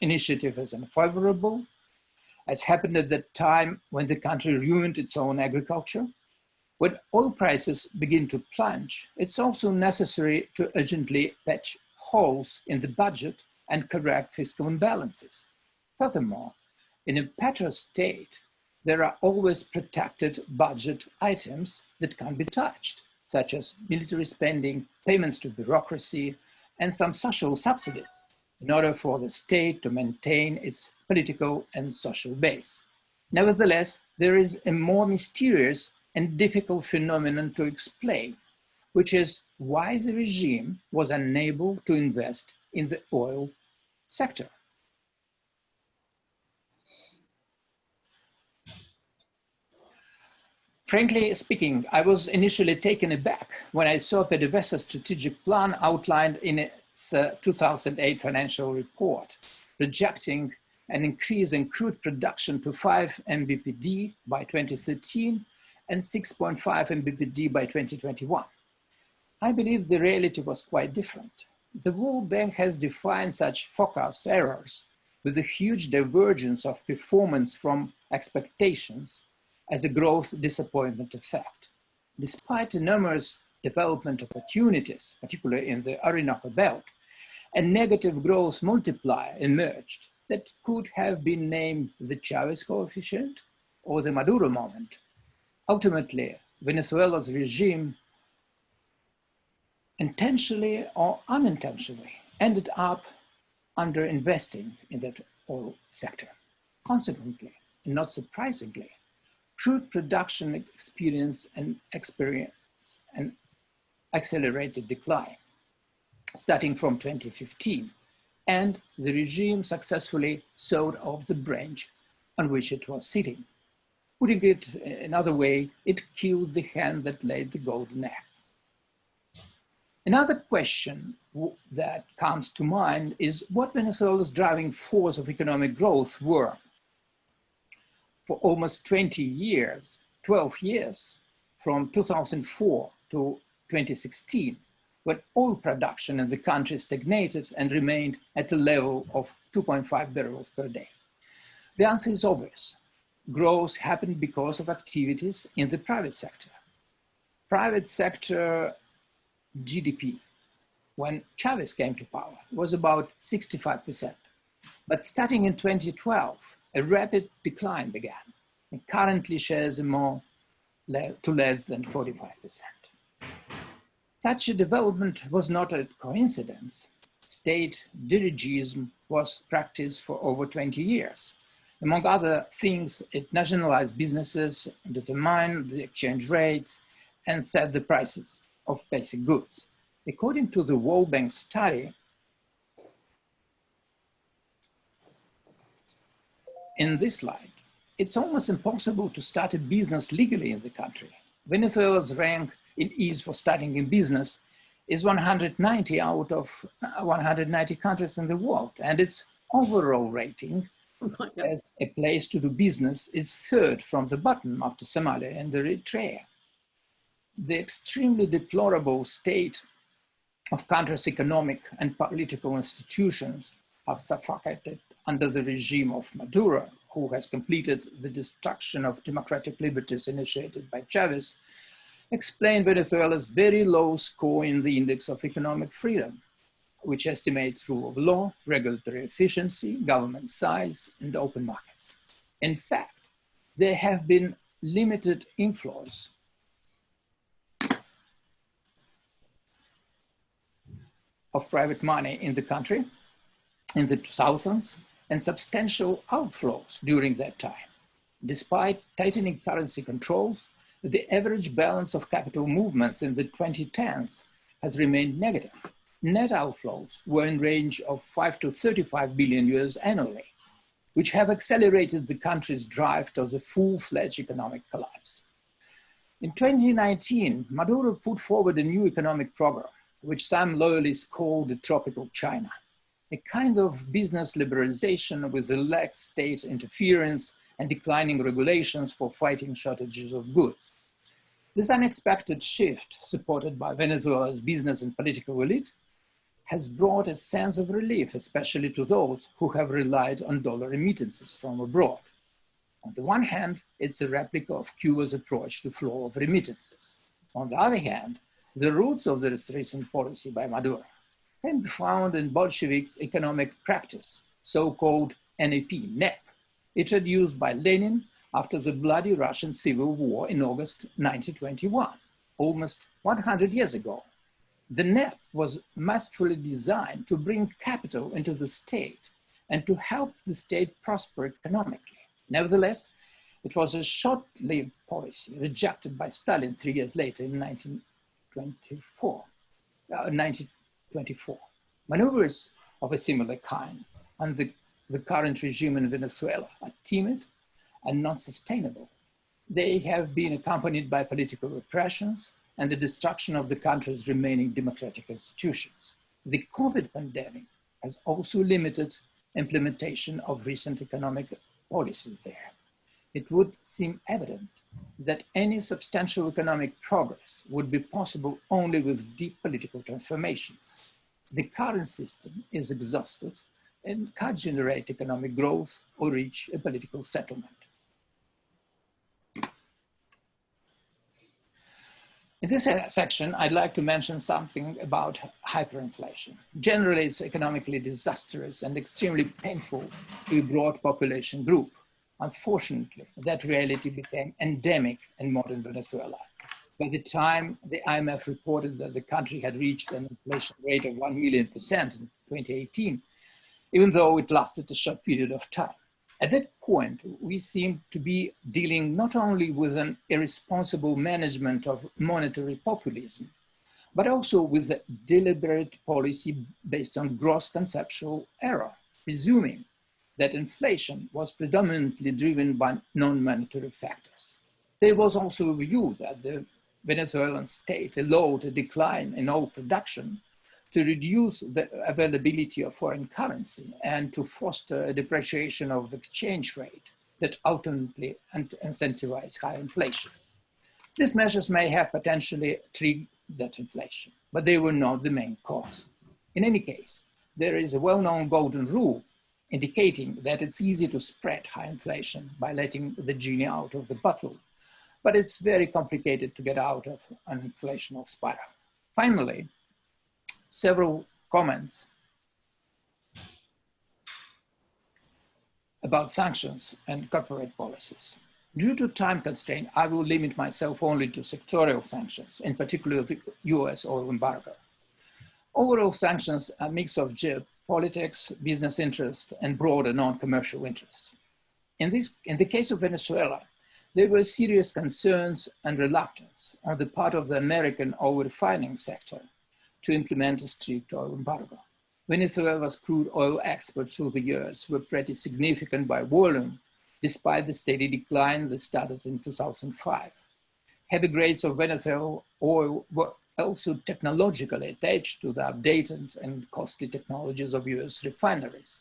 initiative is unfavorable, as happened at the time when the country ruined its own agriculture. When oil prices begin to plunge, it's also necessary to urgently patch holes in the budget and correct fiscal imbalances. Furthermore, in a petro state, there are always protected budget items that can't be touched, such as military spending, payments to bureaucracy, and some social subsidies, in order for the state to maintain its political and social base. Nevertheless, there is a more mysterious and difficult phenomenon to explain, which is why the regime was unable to invest in the oil sector. Frankly speaking, I was initially taken aback when I saw PDVSA's strategic plan outlined in its 2008 financial report, projecting an increase in crude production to 5 mbpd by 2013 and 6.5 mbpd by 2021. I believe the reality was quite different. The World Bank has defined such forecast errors with a huge divergence of performance from expectations as a growth disappointment effect. Despite enormous development opportunities, particularly in the Orinoco Belt, a negative growth multiplier emerged that could have been named the Chavez coefficient or the Maduro moment. Ultimately, Venezuela's regime, intentionally or unintentionally, ended up underinvesting in that oil sector. Consequently, and not surprisingly, crude production experienced an accelerated decline starting from 2015, and the regime successfully sawed off the branch on which it was sitting. Putting it another way, it killed the hand that laid the golden egg. Another question that comes to mind is what Venezuela's driving force of economic growth were. For almost 20 years, 12 years, from 2004 to 2016, when oil production in the country stagnated and remained at a level of 2.5 barrels per day. The answer is obvious. Growth happened because of activities in the private sector. Private sector GDP, when Chavez came to power, was about 65%. But starting in 2012, a rapid decline began and currently shares to less than 45%. Such a development was not a coincidence. State dirigism was practiced for over 20 years. Among other things, it nationalized businesses, determined the exchange rates, and set the prices of basic goods. According to the World Bank study, in this slide, it's almost impossible to start a business legally in the country. Venezuela's rank in ease for starting a business is 190 out of 190 countries in the world, and its overall rating as a place to do business is third from the bottom after Somalia and Eritrea. The extremely deplorable state of country's economic and political institutions have suffocated under the regime of Maduro, who has completed the destruction of democratic liberties initiated by Chavez, explain Venezuela's very low score in the Index of Economic Freedom, which estimates rule of law, regulatory efficiency, government size, and open markets. In fact, there have been limited inflows of private money in the country in the 2000s and substantial outflows during that time. Despite tightening currency controls, the average balance of capital movements in the 2010s has remained negative. Net outflows were in range of 5 to 35 billion US annually, which have accelerated the country's drive towards a full-fledged economic collapse. In 2019, Maduro put forward a new economic program, which some loyalists call the Tropical China, a kind of business liberalization with relaxed state interference and declining regulations for fighting shortages of goods. This unexpected shift, supported by Venezuela's business and political elite, has brought a sense of relief, especially to those who have relied on dollar remittances from abroad. On the one hand, it's a replica of Cuba's approach to flow of remittances. On the other hand, the roots of this recent policy by Maduro can be found in Bolsheviks' economic practice, so-called NEP, introduced by Lenin after the bloody Russian Civil War in August 1921, almost 100 years ago. The NEP was masterfully designed to bring capital into the state and to help the state prosper economically. Nevertheless, it was a short-lived policy rejected by Stalin 3 years later in 1924. Maneuvers of a similar kind under the current regime in Venezuela are timid and non-sustainable. They have been accompanied by political repressions and the destruction of the country's remaining democratic institutions. The COVID pandemic has also limited implementation of recent economic policies there. It would seem evident that any substantial economic progress would be possible only with deep political transformations. The current system is exhausted and can't generate economic growth or reach a political settlement. In this section, I'd like to mention something about hyperinflation. Generally, it's economically disastrous and extremely painful to a broad population group. Unfortunately, that reality became endemic in modern Venezuela. By the time the IMF reported that the country had reached an inflation rate of 1 million% in 2018, even though it lasted a short period of time. At that point, we seemed to be dealing not only with an irresponsible management of monetary populism, but also with a deliberate policy based on gross conceptual error, presuming that inflation was predominantly driven by non-monetary factors. There was also a view that the Venezuelan state allowed a decline in oil production to reduce the availability of foreign currency and to foster a depreciation of the exchange rate that ultimately incentivize high inflation. These measures may have potentially triggered that inflation, but they were not the main cause. In any case, there is a well-known golden rule indicating that it's easy to spread high inflation by letting the genie out of the bottle, but it's very complicated to get out of an inflational spiral. Finally, several comments about sanctions and corporate policies. Due to time constraint, I will limit myself only to sectorial sanctions, in particular the US oil embargo. Overall sanctions are a mix of geopolitics, business interest, and broader non-commercial interest. In the case of Venezuela, there were serious concerns and reluctance on the part of the American oil refining sector to implement a strict oil embargo. Venezuela's crude oil exports through the years were pretty significant by volume, despite the steady decline that started in 2005. Heavy grades of Venezuelan oil were also technologically attached to the updated and costly technologies of US refineries.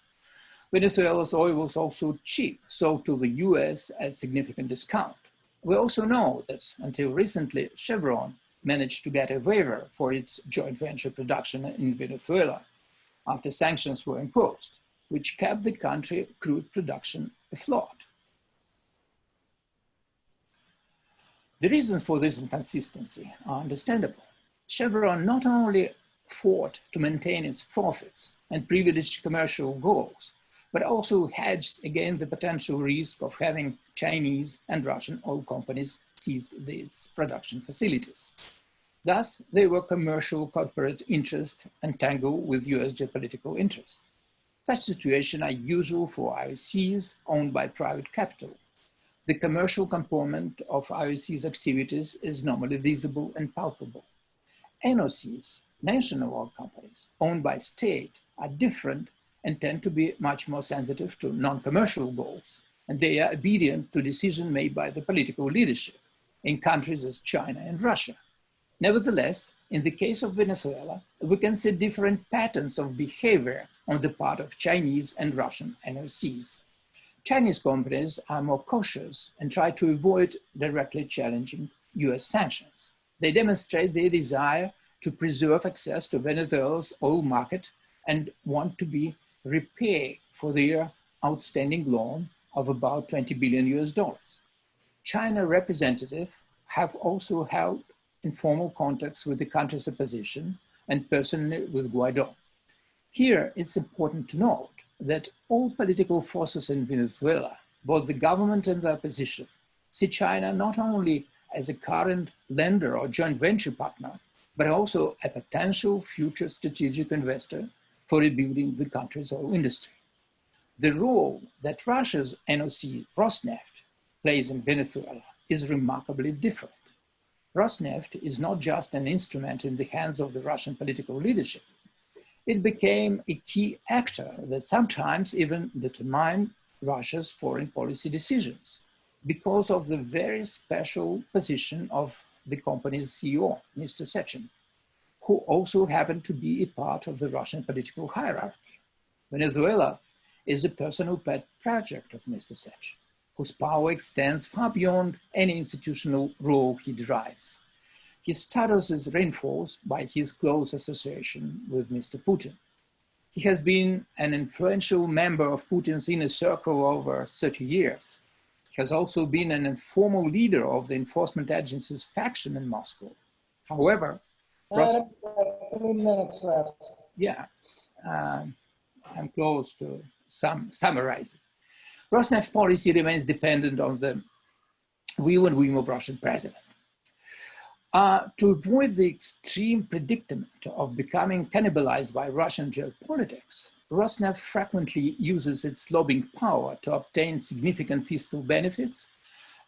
Venezuela's oil was also cheap, sold to the US at significant discount. We also know that until recently, Chevron managed to get a waiver for its joint venture production in Venezuela after sanctions were imposed, which kept the country crude production afloat. The reasons for this inconsistency are understandable. Chevron not only fought to maintain its profits and privileged commercial goals, but also hedged against the potential risk of having Chinese and Russian oil companies seize its production facilities. Thus, they were commercial corporate interests entangled with US geopolitical interests. Such situations are usual for IOCs owned by private capital. The commercial component of IOC's activities is normally visible and palpable. NOCs, national oil companies owned by state, are different and tend to be much more sensitive to non-commercial goals, and they are obedient to decisions made by the political leadership in countries as China and Russia. Nevertheless, in the case of Venezuela, we can see different patterns of behavior on the part of Chinese and Russian NOCs. Chinese companies are more cautious and try to avoid directly challenging US sanctions. They demonstrate their desire to preserve access to Venezuela's oil market and want to be repaid for their outstanding loan of about $20 billion. China representatives have also held informal contacts with the country's opposition and personally with Guaido. Here, it's important to note that all political forces in Venezuela, both the government and the opposition, see China not only as a current lender or joint venture partner, but also a potential future strategic investor for rebuilding the country's oil industry. The role that Russia's NOC Rosneft plays in Venezuela is remarkably different. Rosneft is not just an instrument in the hands of the Russian political leadership. It became a key actor that sometimes even determined Russia's foreign policy decisions because of the very special position of the company's CEO, Mr. Sechin, who also happened to be a part of the Russian political hierarchy. Venezuela is a personal pet project of Mr. Sechin, whose power extends far beyond any institutional role he derives. His status is reinforced by his close association with Mr. Putin. He has been an influential member of Putin's inner circle over 30 years. He has also been an informal leader of the enforcement agency's faction in Moscow. However, 3 minutes left. Yeah, I'm close to summarizing. Rosneft's policy remains dependent on the will and whim of Russian president. To avoid the extreme predicament of becoming cannibalized by Russian geopolitics, Rosneft frequently uses its lobbying power to obtain significant fiscal benefits,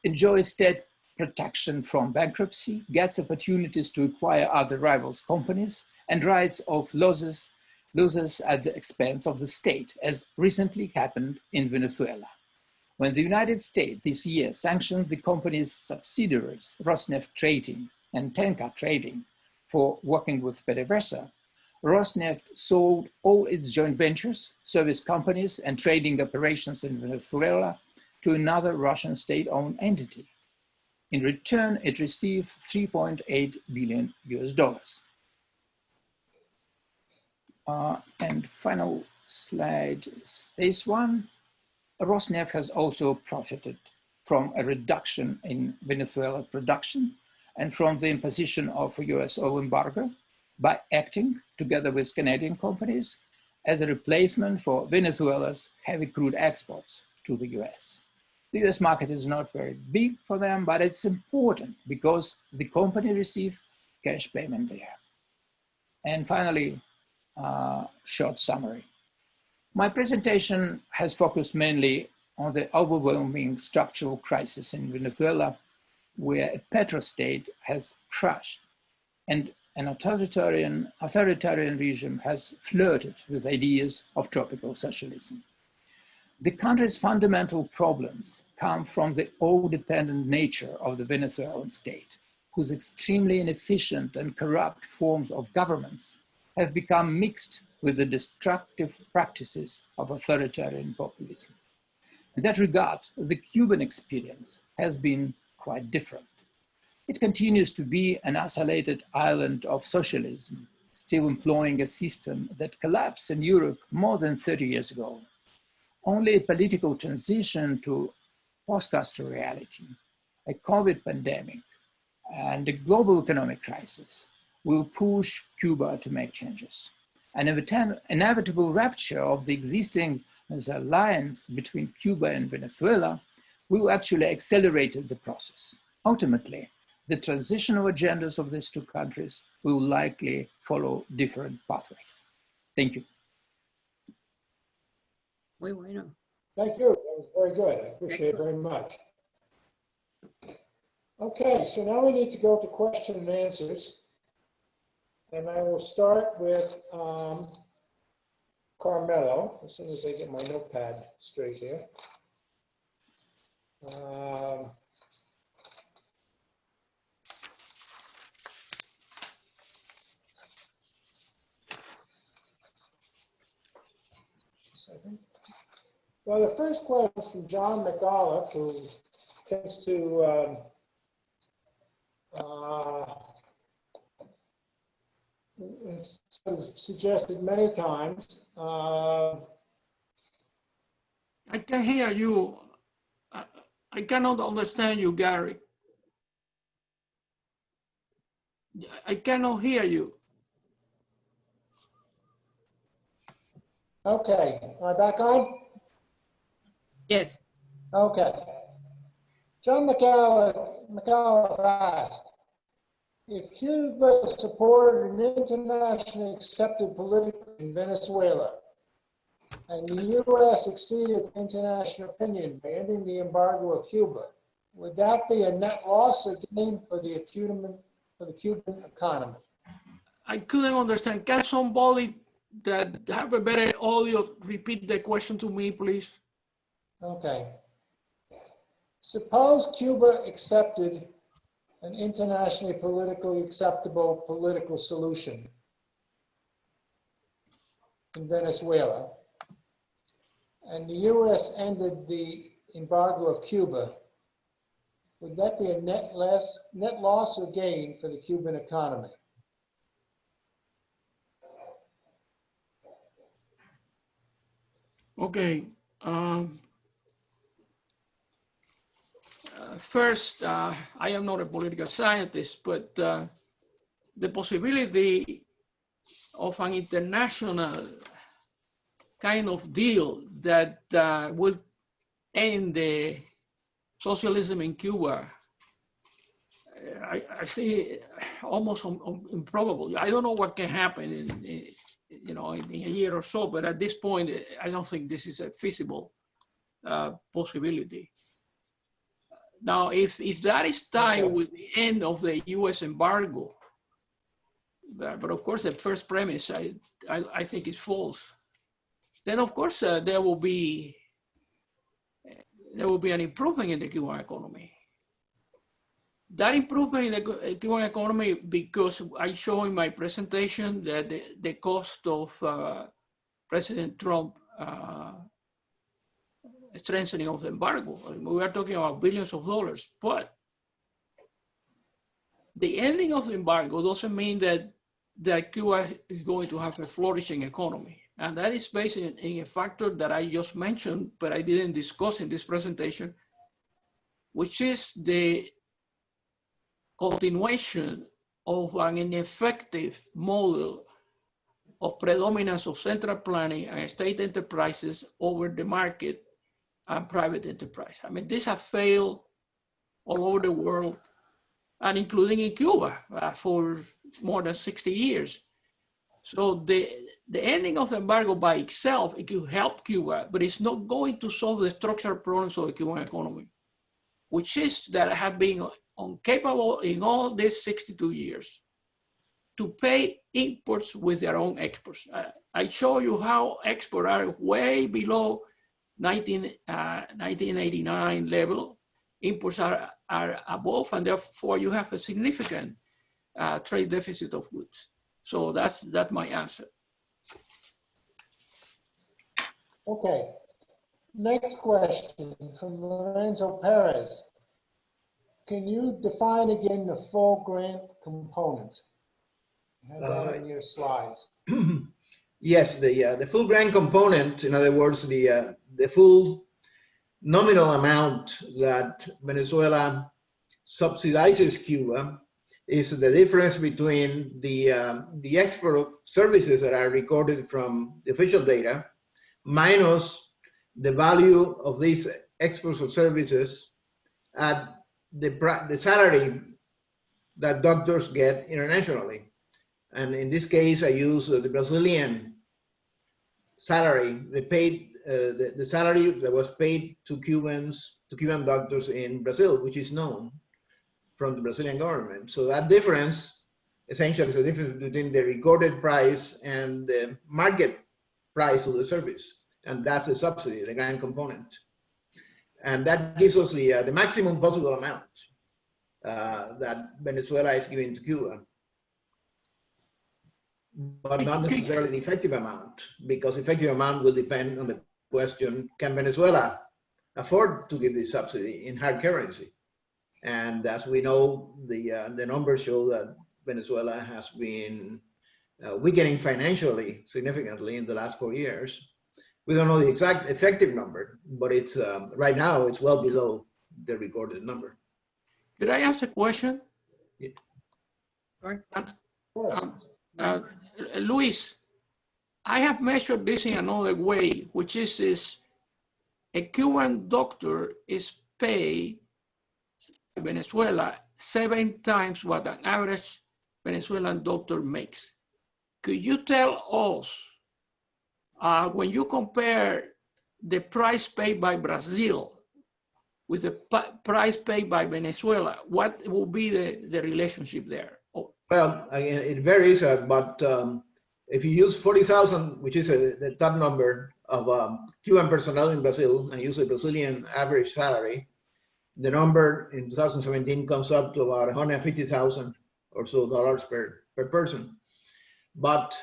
enjoys state protection from bankruptcy, gets opportunities to acquire other rivals' companies, and writes off losses at the expense of the state, as recently happened in Venezuela. When the United States this year sanctioned the company's subsidiaries, Rosneft Trading and Tenka Trading, for working with PDVSA, Rosneft sold all its joint ventures, service companies, and trading operations in Venezuela to another Russian state-owned entity. In return, it received $3.8 billion. And final slide is this one. Rosneft has also profited from a reduction in Venezuela production and from the imposition of a US oil embargo by acting together with Canadian companies as a replacement for Venezuela's heavy crude exports to the US. The US market is not very big for them, but it's important because the company received cash payment there. And finally, short summary. My presentation has focused mainly on the overwhelming structural crisis in Venezuela, where a petrostate has crashed and an authoritarian regime has flirted with ideas of tropical socialism. The country's fundamental problems come from the oil-dependent nature of the Venezuelan state, whose extremely inefficient and corrupt forms of governments have become mixed with the destructive practices of authoritarian populism. In that regard, the Cuban experience has been quite different. It continues to be an isolated island of socialism, still employing a system that collapsed in Europe more than 30 years ago. Only a political transition to post-Castro reality, a COVID pandemic, and a global economic crisis will push Cuba to make changes. An inevitable rupture of the existing alliance between Cuba and Venezuela will actually accelerate the process. Ultimately, the transitional agendas of these two countries will likely follow different pathways. Thank you. Muy bueno. Thank you. That was very good. I appreciate it very much. Okay, so now we need to go to question and answers. And I will start with Carmelo, as soon as I get my notepad straight here. Well, the first question is from John McAuliffe, who tends to suggested many times. I can hear you. I cannot understand you, Gary. I cannot hear you. Okay, am I back on? Yes. Okay. John McAuliffe asked, if Cuba supported an internationally accepted political in Venezuela, and the U.S. exceeded international opinion by ending the embargo of Cuba, would that be a net loss or gain for the Cuban economy? I couldn't understand. Can somebody that have a better audio repeat the question to me, please? Okay. Suppose Cuba accepted an internationally politically acceptable political solution in Venezuela, and the U.S. ended the embargo of Cuba. Would that be a net loss or gain for the Cuban economy? Okay. First, I am not a political scientist, but the possibility of an international kind of deal that will end the socialism in Cuba, I see almost improbable. I don't know what can happen in a year or so, but at this point, I don't think this is a feasible possibility. Now, if that is tied with the end of the U.S. embargo, but of course the first premise I think is false, then of course there will be an improvement in the Cuban economy. That improvement in the Cuban economy, because I show in my presentation that the cost of President Trump strengthening of the embargo, we are talking about billions of dollars, but the ending of the embargo doesn't mean that Cuba is going to have a flourishing economy. And that is based in a factor that I just mentioned, but I didn't discuss in this presentation, which is the continuation of an ineffective model of predominance of central planning and state enterprises over the market and private enterprise. I mean, these have failed all over the world, and including in Cuba for more than 60 years. So the ending of the embargo by itself, it could help Cuba, but it's not going to solve the structural problems of the Cuban economy, which is that have been incapable in all these 62 years to pay imports with their own exports. I show you how exports are way below 1989 level. Imports are above, and therefore you have a significant trade deficit of goods. So that's my answer. Okay. Next question from Lorenzo Perez. Can you define again the full grant component? You have that in your slides. Yes, the full grant component, in other words, the full nominal amount that Venezuela subsidizes Cuba, is the difference between the export of services that are recorded from the official data minus the value of these exports of services at the salary that doctors get internationally. And in this case, I use the Brazilian salary, the salary that was paid to Cuban doctors in Brazil, which is known from the Brazilian government. So that difference essentially is the difference between the recorded price and the market price of the service. And that's the subsidy, the grant component. And that gives us the maximum possible amount that Venezuela is giving to Cuba, but not necessarily the effective amount, because effective amount will depend on the question, can Venezuela afford to give this subsidy in hard currency? And as we know, the numbers show that Venezuela has been weakening financially significantly in the last 4 years. We don't know the exact effective number, but it's right now it's well below the recorded number. Could I ask a question? Yeah. Luis, I have measured this in another way, which is a Cuban doctor is paid in Venezuela 7 times what an average Venezuelan doctor makes. Could you tell us, when you compare the price paid by Brazil with the price paid by Venezuela, what will be the relationship there? Oh. Well, again, it varies, but if you use 40,000, which is the top number of Cuban personnel in Brazil, and use a Brazilian average salary, the number in 2017 comes up to about 150,000 or so dollars per person. But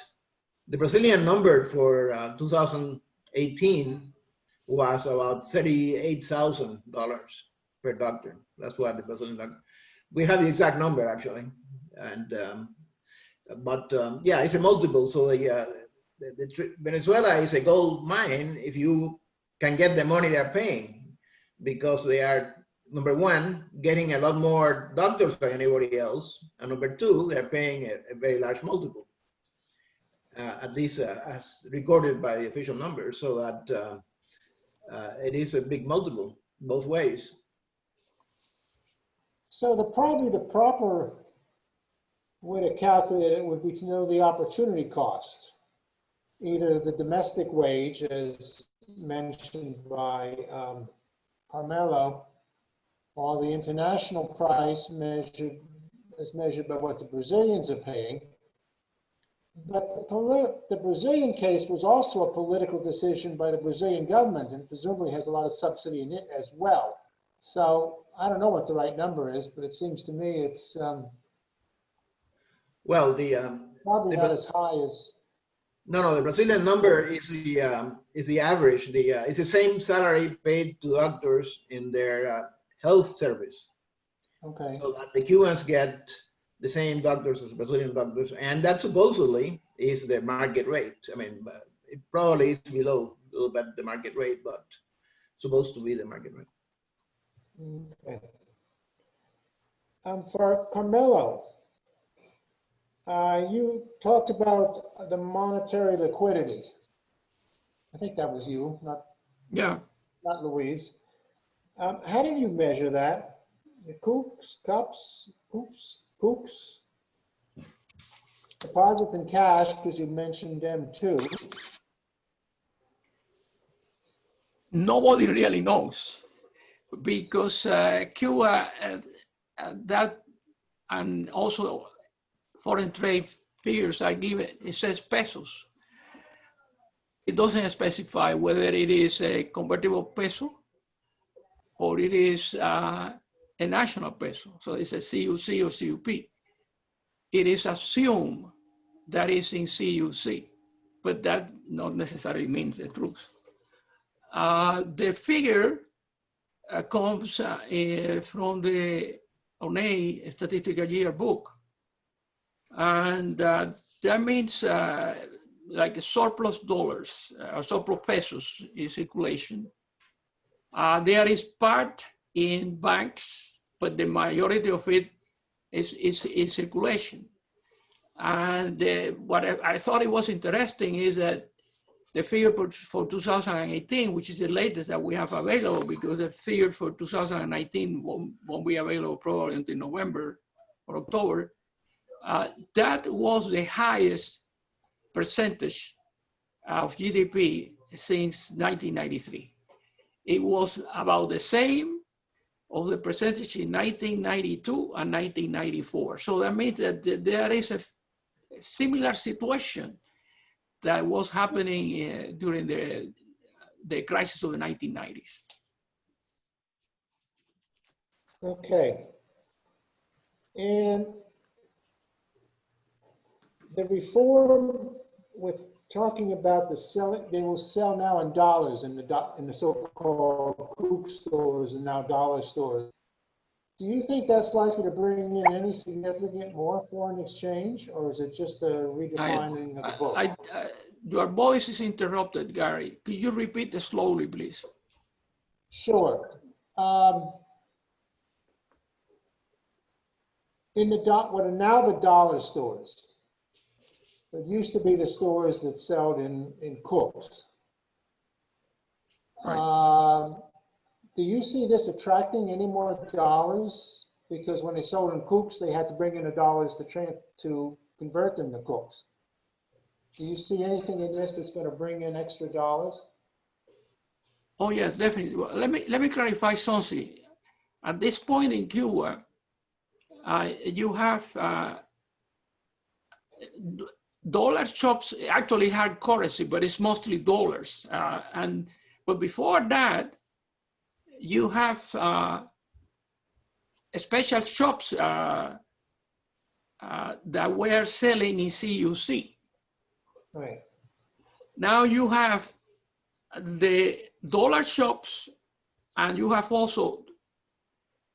the Brazilian number for 2018 was about $38,000 per doctor. That's what the Brazilian doctor. We have the exact number actually, and yeah, it's a multiple. So Venezuela is a gold mine if you can get the money they're paying, because they are, number one, getting a lot more doctors than anybody else, and number two, they're paying a very large multiple, at least as recorded by the official numbers, so that it is a big multiple both ways. So probably the proper way to calculate it would be to know the opportunity cost, either the domestic wage, as mentioned by Carmelo, or the international price as measured by what the Brazilians are paying. But the Brazilian case was also a political decision by the Brazilian government, and presumably has a lot of subsidy in it as well. So I don't know what the right number is, but it seems to me it's well, probably not as high as. No, the Brazilian number is the average. It's the same salary paid to doctors in their health service. Okay. So that the Cubans get the same doctors as Brazilian doctors, and that supposedly is the market rate. I mean, it probably is below a little bit the market rate, but supposed to be the market rate. Okay. For Carmelo, you talked about the monetary liquidity. I think that was you, not Louise. How did you measure that? The cups, deposits in cash, because you mentioned them too. Nobody really knows, because Cuba, that and also foreign trade figures are given, it says pesos. It doesn't specify whether it is a convertible peso or it is a national peso. So it's a CUC or CUP. It is assumed that is in CUC, but that not necessarily means the truth. The figure comes from the ONE Statistical Yearbook. And that means like surplus dollars or surplus pesos in circulation. There is part in banks, but the majority of it is in circulation. And what I thought it was interesting is that the figure for 2018, which is the latest that we have available, because the figure for 2019 won't be available probably until November or October, that was the highest percentage of GDP since 1993. It was about the same of the percentage in 1992 and 1994. So that means that there is a similar situation that was happening during the crisis of the 1990s. Okay. And the reform with talking about the selling, they will sell now in dollars in the so-called kook stores and now dollar stores. Do you think that's likely to bring in any significant more foreign exchange, or is it just a redefining of the book? Your voice is interrupted, Gary. Could you repeat it slowly, please? Sure. In what are now the dollar stores, So it used to be the stores that sold in Cooks. Do you see this attracting any more dollars? Because when they sold in Cooks, they had to bring in the dollars to convert them to Cooks. Do you see anything in this that's going to bring in extra dollars? Oh yes, definitely. Well, let me clarify something. At this point in Cuba, you have dollar shops actually hard currency, but it's mostly dollars. But before that, you have special shops that were selling in CUC. Right. Now you have the dollar shops, and you have also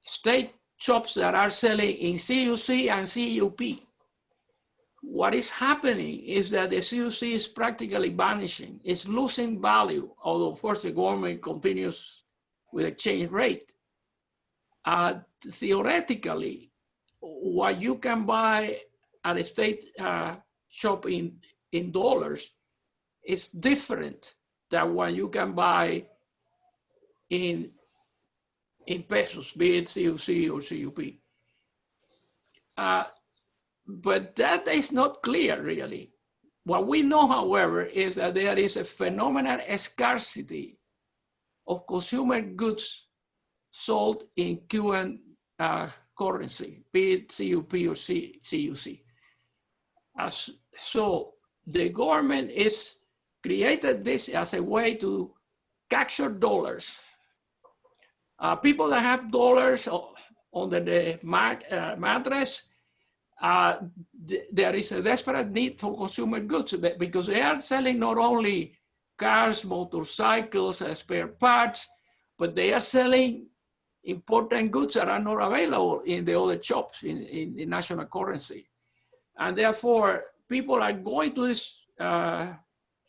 state shops that are selling in CUC and CUP. What is happening is that the CUC is practically vanishing. It's losing value, although of course the government continues with exchange rate. Theoretically, what you can buy at a state shop in dollars is different than what you can buy in pesos, be it CUC or CUP. But that is not clear, really. What we know, however, is that there is a phenomenal scarcity of consumer goods sold in Cuban currency, be it CUP or CUC. So the government is created this as a way to capture dollars. People that have dollars under the mattress, there is a desperate need for consumer goods because they are selling not only cars, motorcycles, spare parts, but they are selling important goods that are not available in the other shops in the national currency. And therefore, people are going to these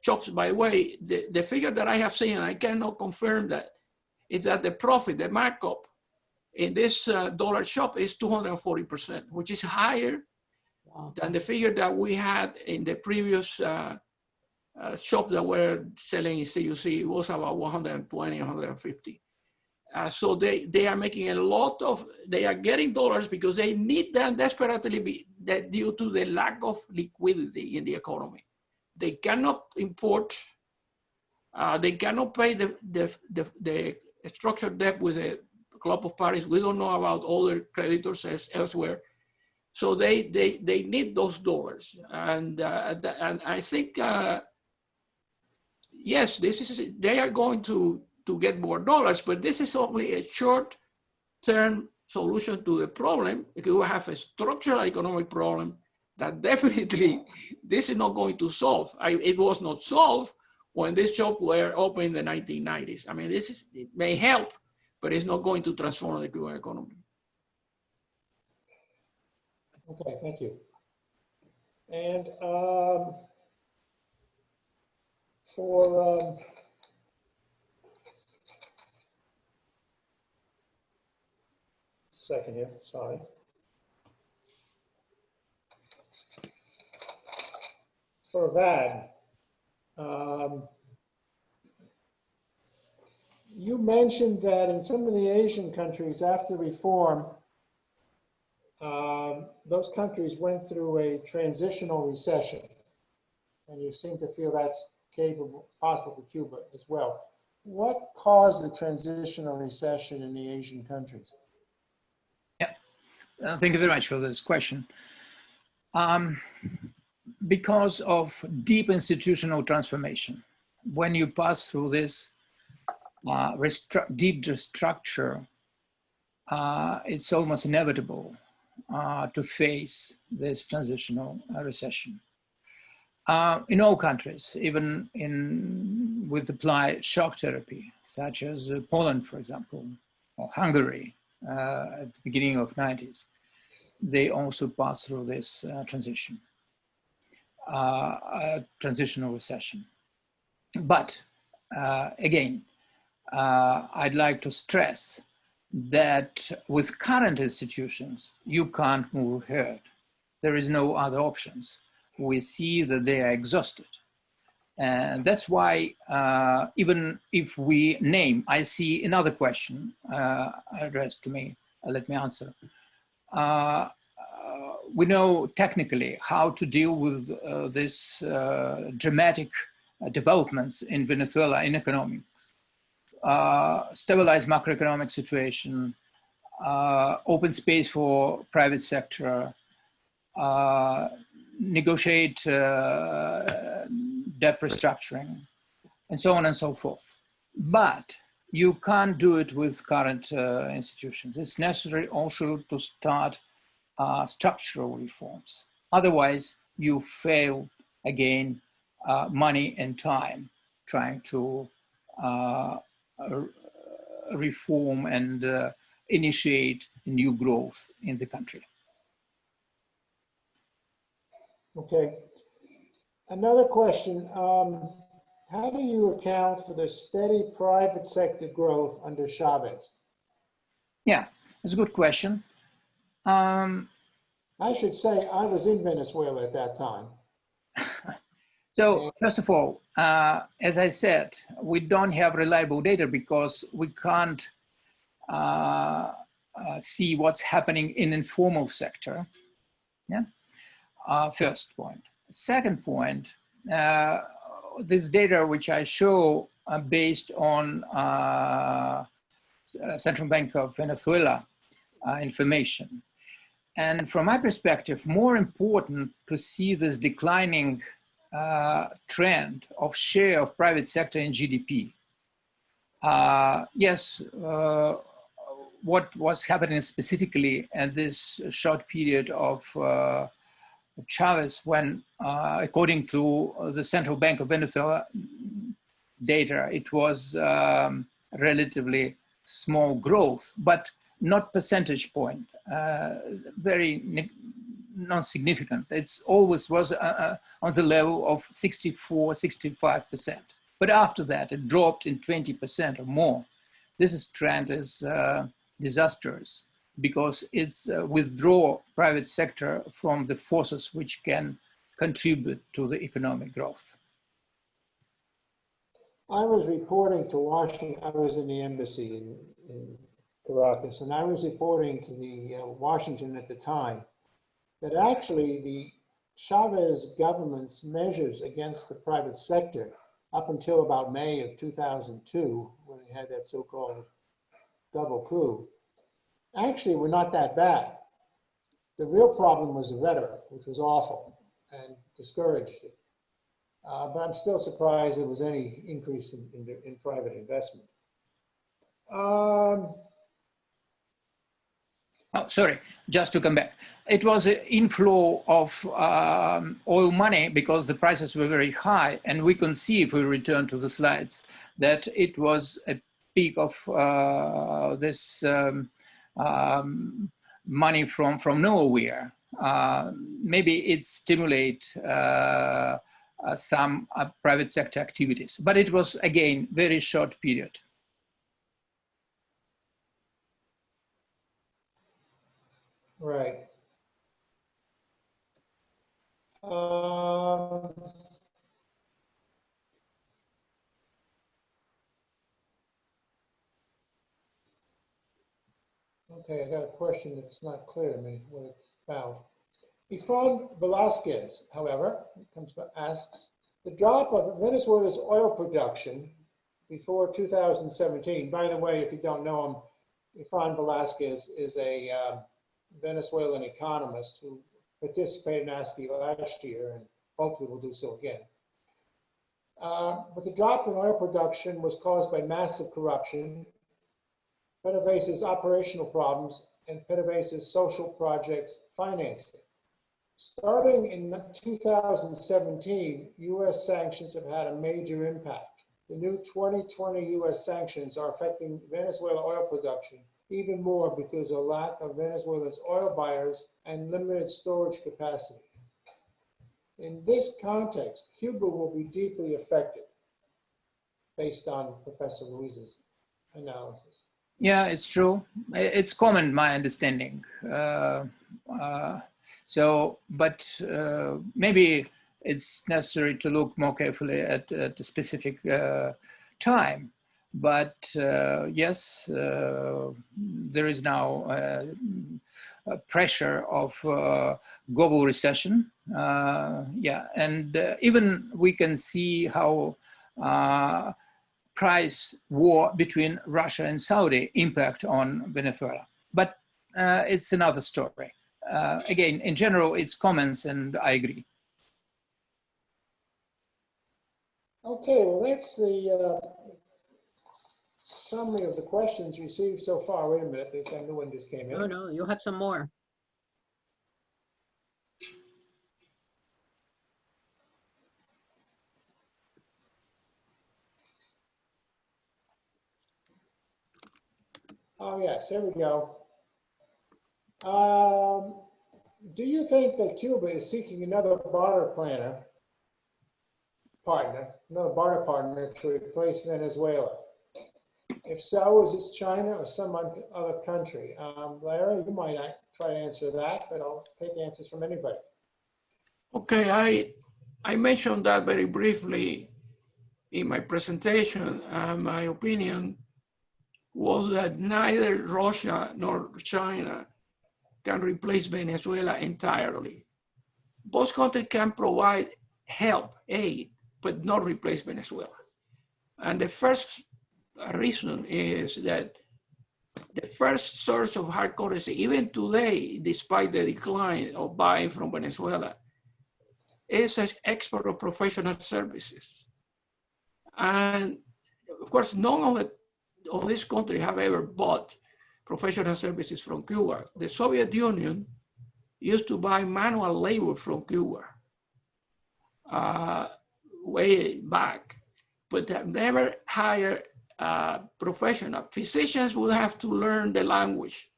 shops. By the way, the figure that I have seen, I cannot confirm that, is that the profit, the markup in this dollar shop is 240%, which is higher than the figure that we had in the previous shops that were selling in CUC. It was about 120, 150. So they are making a lot of, they are getting dollars because they need them desperately due to the lack of liquidity in the economy. They cannot import, they cannot pay the structured debt with the Club of Paris. We don't know about other creditors elsewhere. So they need those dollars. And I think, yes, they are going to get more dollars, but this is only a short-term solution to the problem, because we have a structural economic problem that definitely this is not going to solve. It was not solved when these shops were open in the 1990s. I mean, it may help, but it's not going to transform the Cuban economy. Okay, thank you. And for second here, sorry. For Vadim, you mentioned that in some of the Asian countries after reform, those countries went through a transitional recession, and you seem to feel that's possible for Cuba as well. What caused the transitional recession in the Asian countries? Thank you very much for this question. Because of deep institutional transformation, when you pass through this deep restructure, it's almost inevitable to face this transitional recession. In all countries, even with applied shock therapy, such as Poland, for example, or Hungary at the beginning of the 90s, they also pass through this transitional recession. But again, I'd like to stress that with current institutions, you can't move ahead. There is no other options. we see that they are exhausted. And that's why, even if we name, I see another question addressed to me, let me answer. We know technically how to deal with this dramatic developments in Venezuela in economics. Stabilize macroeconomic situation, open space for private sector, negotiate debt restructuring, and so on and so forth. But you can't do it with current institutions. It's necessary also to start structural reforms. Otherwise, you fail again money and time trying to reform and initiate new growth in the country. Okay. Another question. How do you account for the steady private sector growth under Chavez? Yeah, it's a good question. I should say I was in Venezuela at that time. So first of all, as I said, we don't have reliable data because we can't see what's happening in informal sector. Yeah, first point. Second point, this data which I show are based on Central Bank of Venezuela information. And from my perspective, more important to see this declining trend of share of private sector in GDP. Yes, what was happening specifically in this short period of Chavez when, according to the Central Bank of Venezuela data, it was relatively small growth, but not percentage point, very non-significant. It's always was on the level of 64, 65%. But after that, it dropped in 20% or more. This trend is disastrous because it's withdraw private sector from the forces which can contribute to the economic growth. I was reporting to Washington. I was in the embassy in Caracas, and I was reporting to the Washington at the time that actually the Chavez government's measures against the private sector up until about May of 2002, when they had that so-called double coup, actually were not that bad. The real problem was the rhetoric, which was awful and discouraged it. But I'm still surprised there was any increase in private investment. Oh, sorry, just to come back. It was an inflow of oil money because the prices were very high. And we can see, if we return to the slides, that it was a peak of this money from nowhere. Maybe it stimulate some private sector activities, but it was, again, very short period. Right. Okay, I got a question that's not clear to me what it's about. Ifan Velasquez, however, asks, the drop of Venezuela's oil production before 2017, by the way, if you don't know him, Ifan Velasquez is a Venezuelan economist who participated in ASCE last year and hopefully will do so again. But the drop in oil production was caused by massive corruption, PDVSA's operational problems, and PDVSA's social projects financing. Starting in 2017, U.S. sanctions have had a major impact. The new 2020 U.S. sanctions are affecting Venezuela oil production even more because of lack of Venezuela's oil buyers and limited storage capacity. In this context, Cuba will be deeply affected, based on Professor Luis's analysis. So, but maybe it's necessary to look more carefully at a specific time. But yes, there is now a pressure of global recession. Yeah, and even we can see how price war between Russia and Saudi impact on Venezuela. But it's another story. Again, in general, it's comments, and I agree. Okay, well, that's the summary of the questions received so far. Wait a minute, there's a new one just came in. Oh, no, you'll have some more. Oh, yes, here we go. Do you think that Cuba is seeking another barter partner to replace Venezuela? If so, is this China or some other country? Larry, you might try to answer that, but I'll take answers from anybody. Okay, I mentioned that very briefly in my presentation. My opinion was that neither Russia nor China can replace Venezuela entirely. Both countries can provide help, aid, but not replace Venezuela. And the first reason is that the first source of hard currency, even today, despite the decline of buying from Venezuela, is an export of professional services. And of course, none of these countries have ever bought professional services from Cuba. The Soviet Union used to buy manual labor from Cuba way back, but have never hired professional. Physicians would have to learn the language.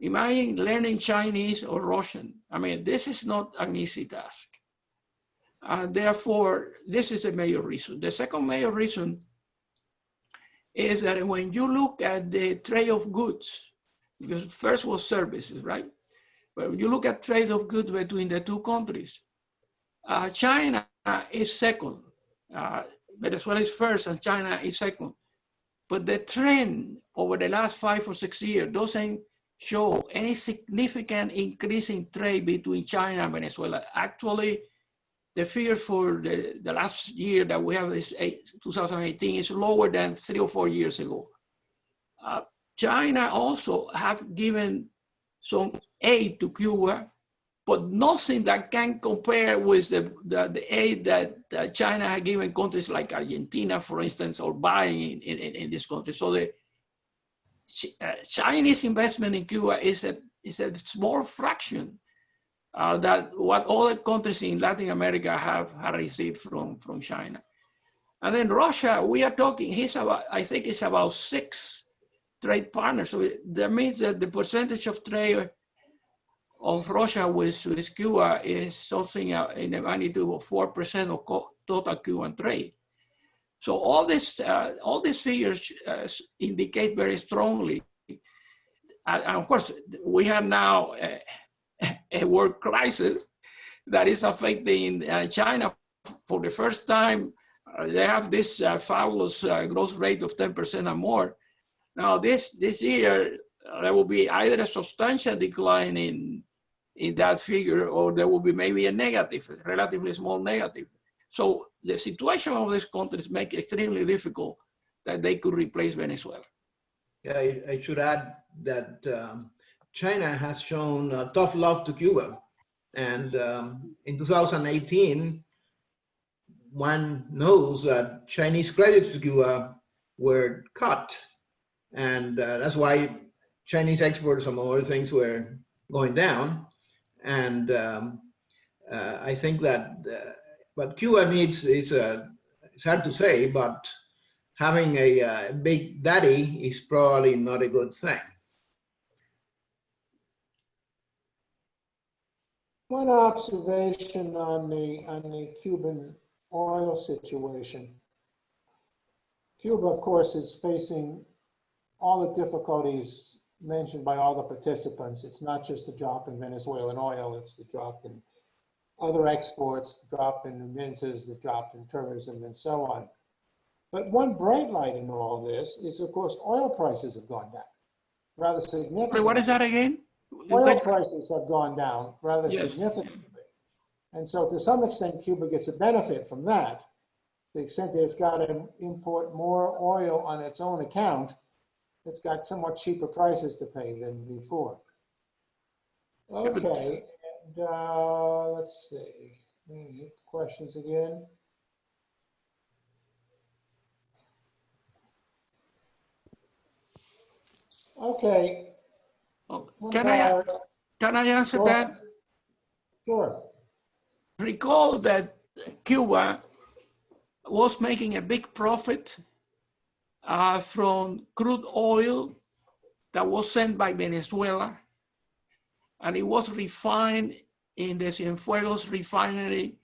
Imagine learning Chinese or Russian. I mean, this is not an easy task. Therefore, this is a major reason. The second major reason is that when you look at the trade of goods, because first was services, right? But when you look at trade of goods between the two countries, China is second. Venezuela is first and China is second. But the trend over the last 5 or 6 years doesn't show any significant increase in trade between China and Venezuela. Actually, the figure for the last year that we have is 2018 is lower than 3 or 4 years ago. China also have given some aid to Cuba, but nothing that can compare with the aid that China has given countries like Argentina, for instance, or buying in this country. So the Chinese investment in Cuba is a small fraction that what other countries in Latin America have received from China. And then Russia, we are talking, I think it's about 6 trade partners. So that means that the percentage of trade of Russia with Cuba is something in the magnitude of 4% of total Cuban trade. So all these figures indicate very strongly. And of course, we have now a world crisis that is affecting China for the first time. They have this fabulous growth rate of 10% or more. Now this year, there will be either a substantial decline in that figure, or there will be maybe a negative, a relatively small negative. So the situation of these countries make it extremely difficult that they could replace Venezuela. Yeah, I should add that China has shown tough love to Cuba. And in 2018, one knows that Chinese credits to Cuba were cut. And that's why Chinese exports, among other things, were going down. And I think that what Cuba needs is, it's hard to say, but having a big daddy is probably not a good thing. One observation on the Cuban oil situation. Cuba, of course, is facing all the difficulties mentioned by all the participants. It's not just the drop in Venezuelan oil, it's the drop in other exports, the drop in remittances, the drop in tourism, and so on. But one bright light in all this is, of course, oil prices have gone down rather significantly. What is that again? Oil prices have gone down rather Yes. significantly. And so to some extent, Cuba gets a benefit from that. To the extent that it's got to import more oil on its own account, it's got somewhat cheaper prices to pay than before. Okay, and let's see. Questions again? Okay. Oh, One can of I answer Sure. that? Sure. Recall that Cuba was making a big profit from crude oil that was sent by Venezuela, and it was refined in the Cienfuegos refinery,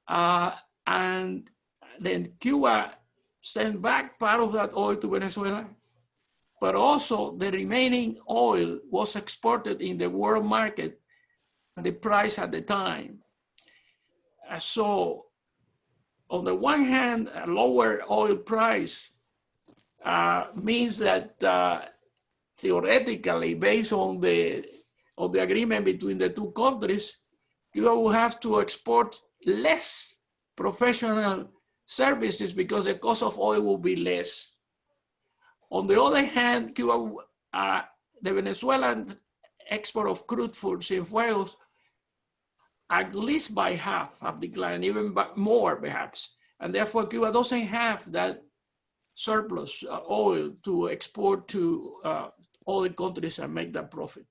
and then Cuba sent back part of that oil to Venezuela, but also the remaining oil was exported in the world market at the price at the time. So on the one hand, a lower oil price means that theoretically, based on the agreement between the two countries, Cuba will have to export less professional services because the cost of oil will be less. On the other hand, Cuba, the Venezuelan export of crude for Cienfuegos, at least by half have declined, even more perhaps. And therefore, Cuba doesn't have that surplus oil to export to other countries and make that profit.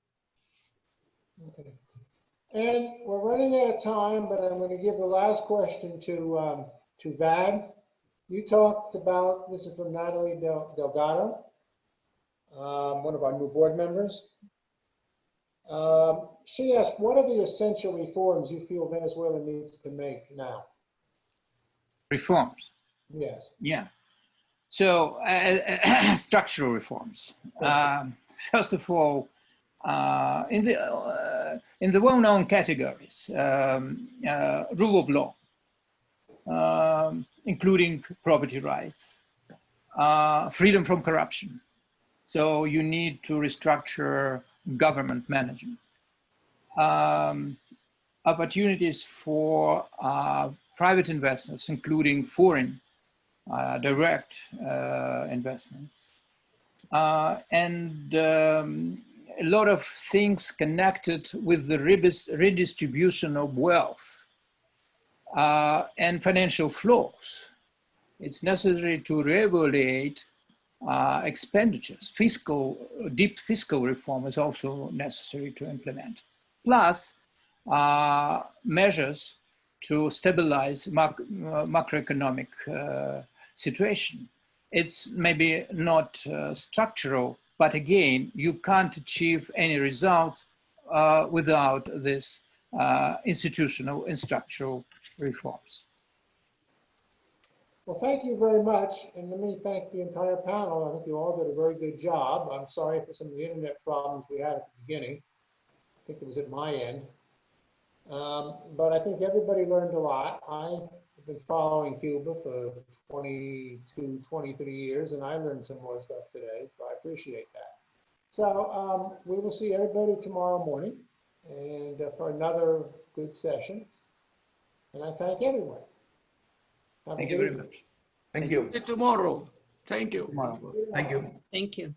Okay. And we're running out of time, but I'm going to give the last question to Vad. You talked about, this is from Natalie Delgado, one of our new board members. She asked, what are the essential reforms you feel Venezuela needs to make now? Reforms. Yes. Yeah. So structural reforms. First of all, in the well-known categories, rule of law, including property rights, freedom from corruption. So you need to restructure government management, opportunities for private investors, including foreign direct investments, and a lot of things connected with the redistribution of wealth and financial flows. It's necessary to re-evaluate expenditures. Deep fiscal reform is also necessary to implement. Plus, measures to stabilize macroeconomic situation. It's maybe not structural, but again, you can't achieve any results without this institutional and structural reforms. Well, thank you very much. And let me thank the entire panel. I think you all did a very good job. I'm sorry for some of the internet problems we had at the beginning. I think it was at my end. But I think everybody learned a lot. I've been following Cuba for 22, 23 years, and I learned some more stuff today, so I appreciate that. So we will see everybody tomorrow morning and for another good session. And I thank everyone. Thank you very much. Thank you. Tomorrow. Thank you. Tomorrow. Thank you. Thank you.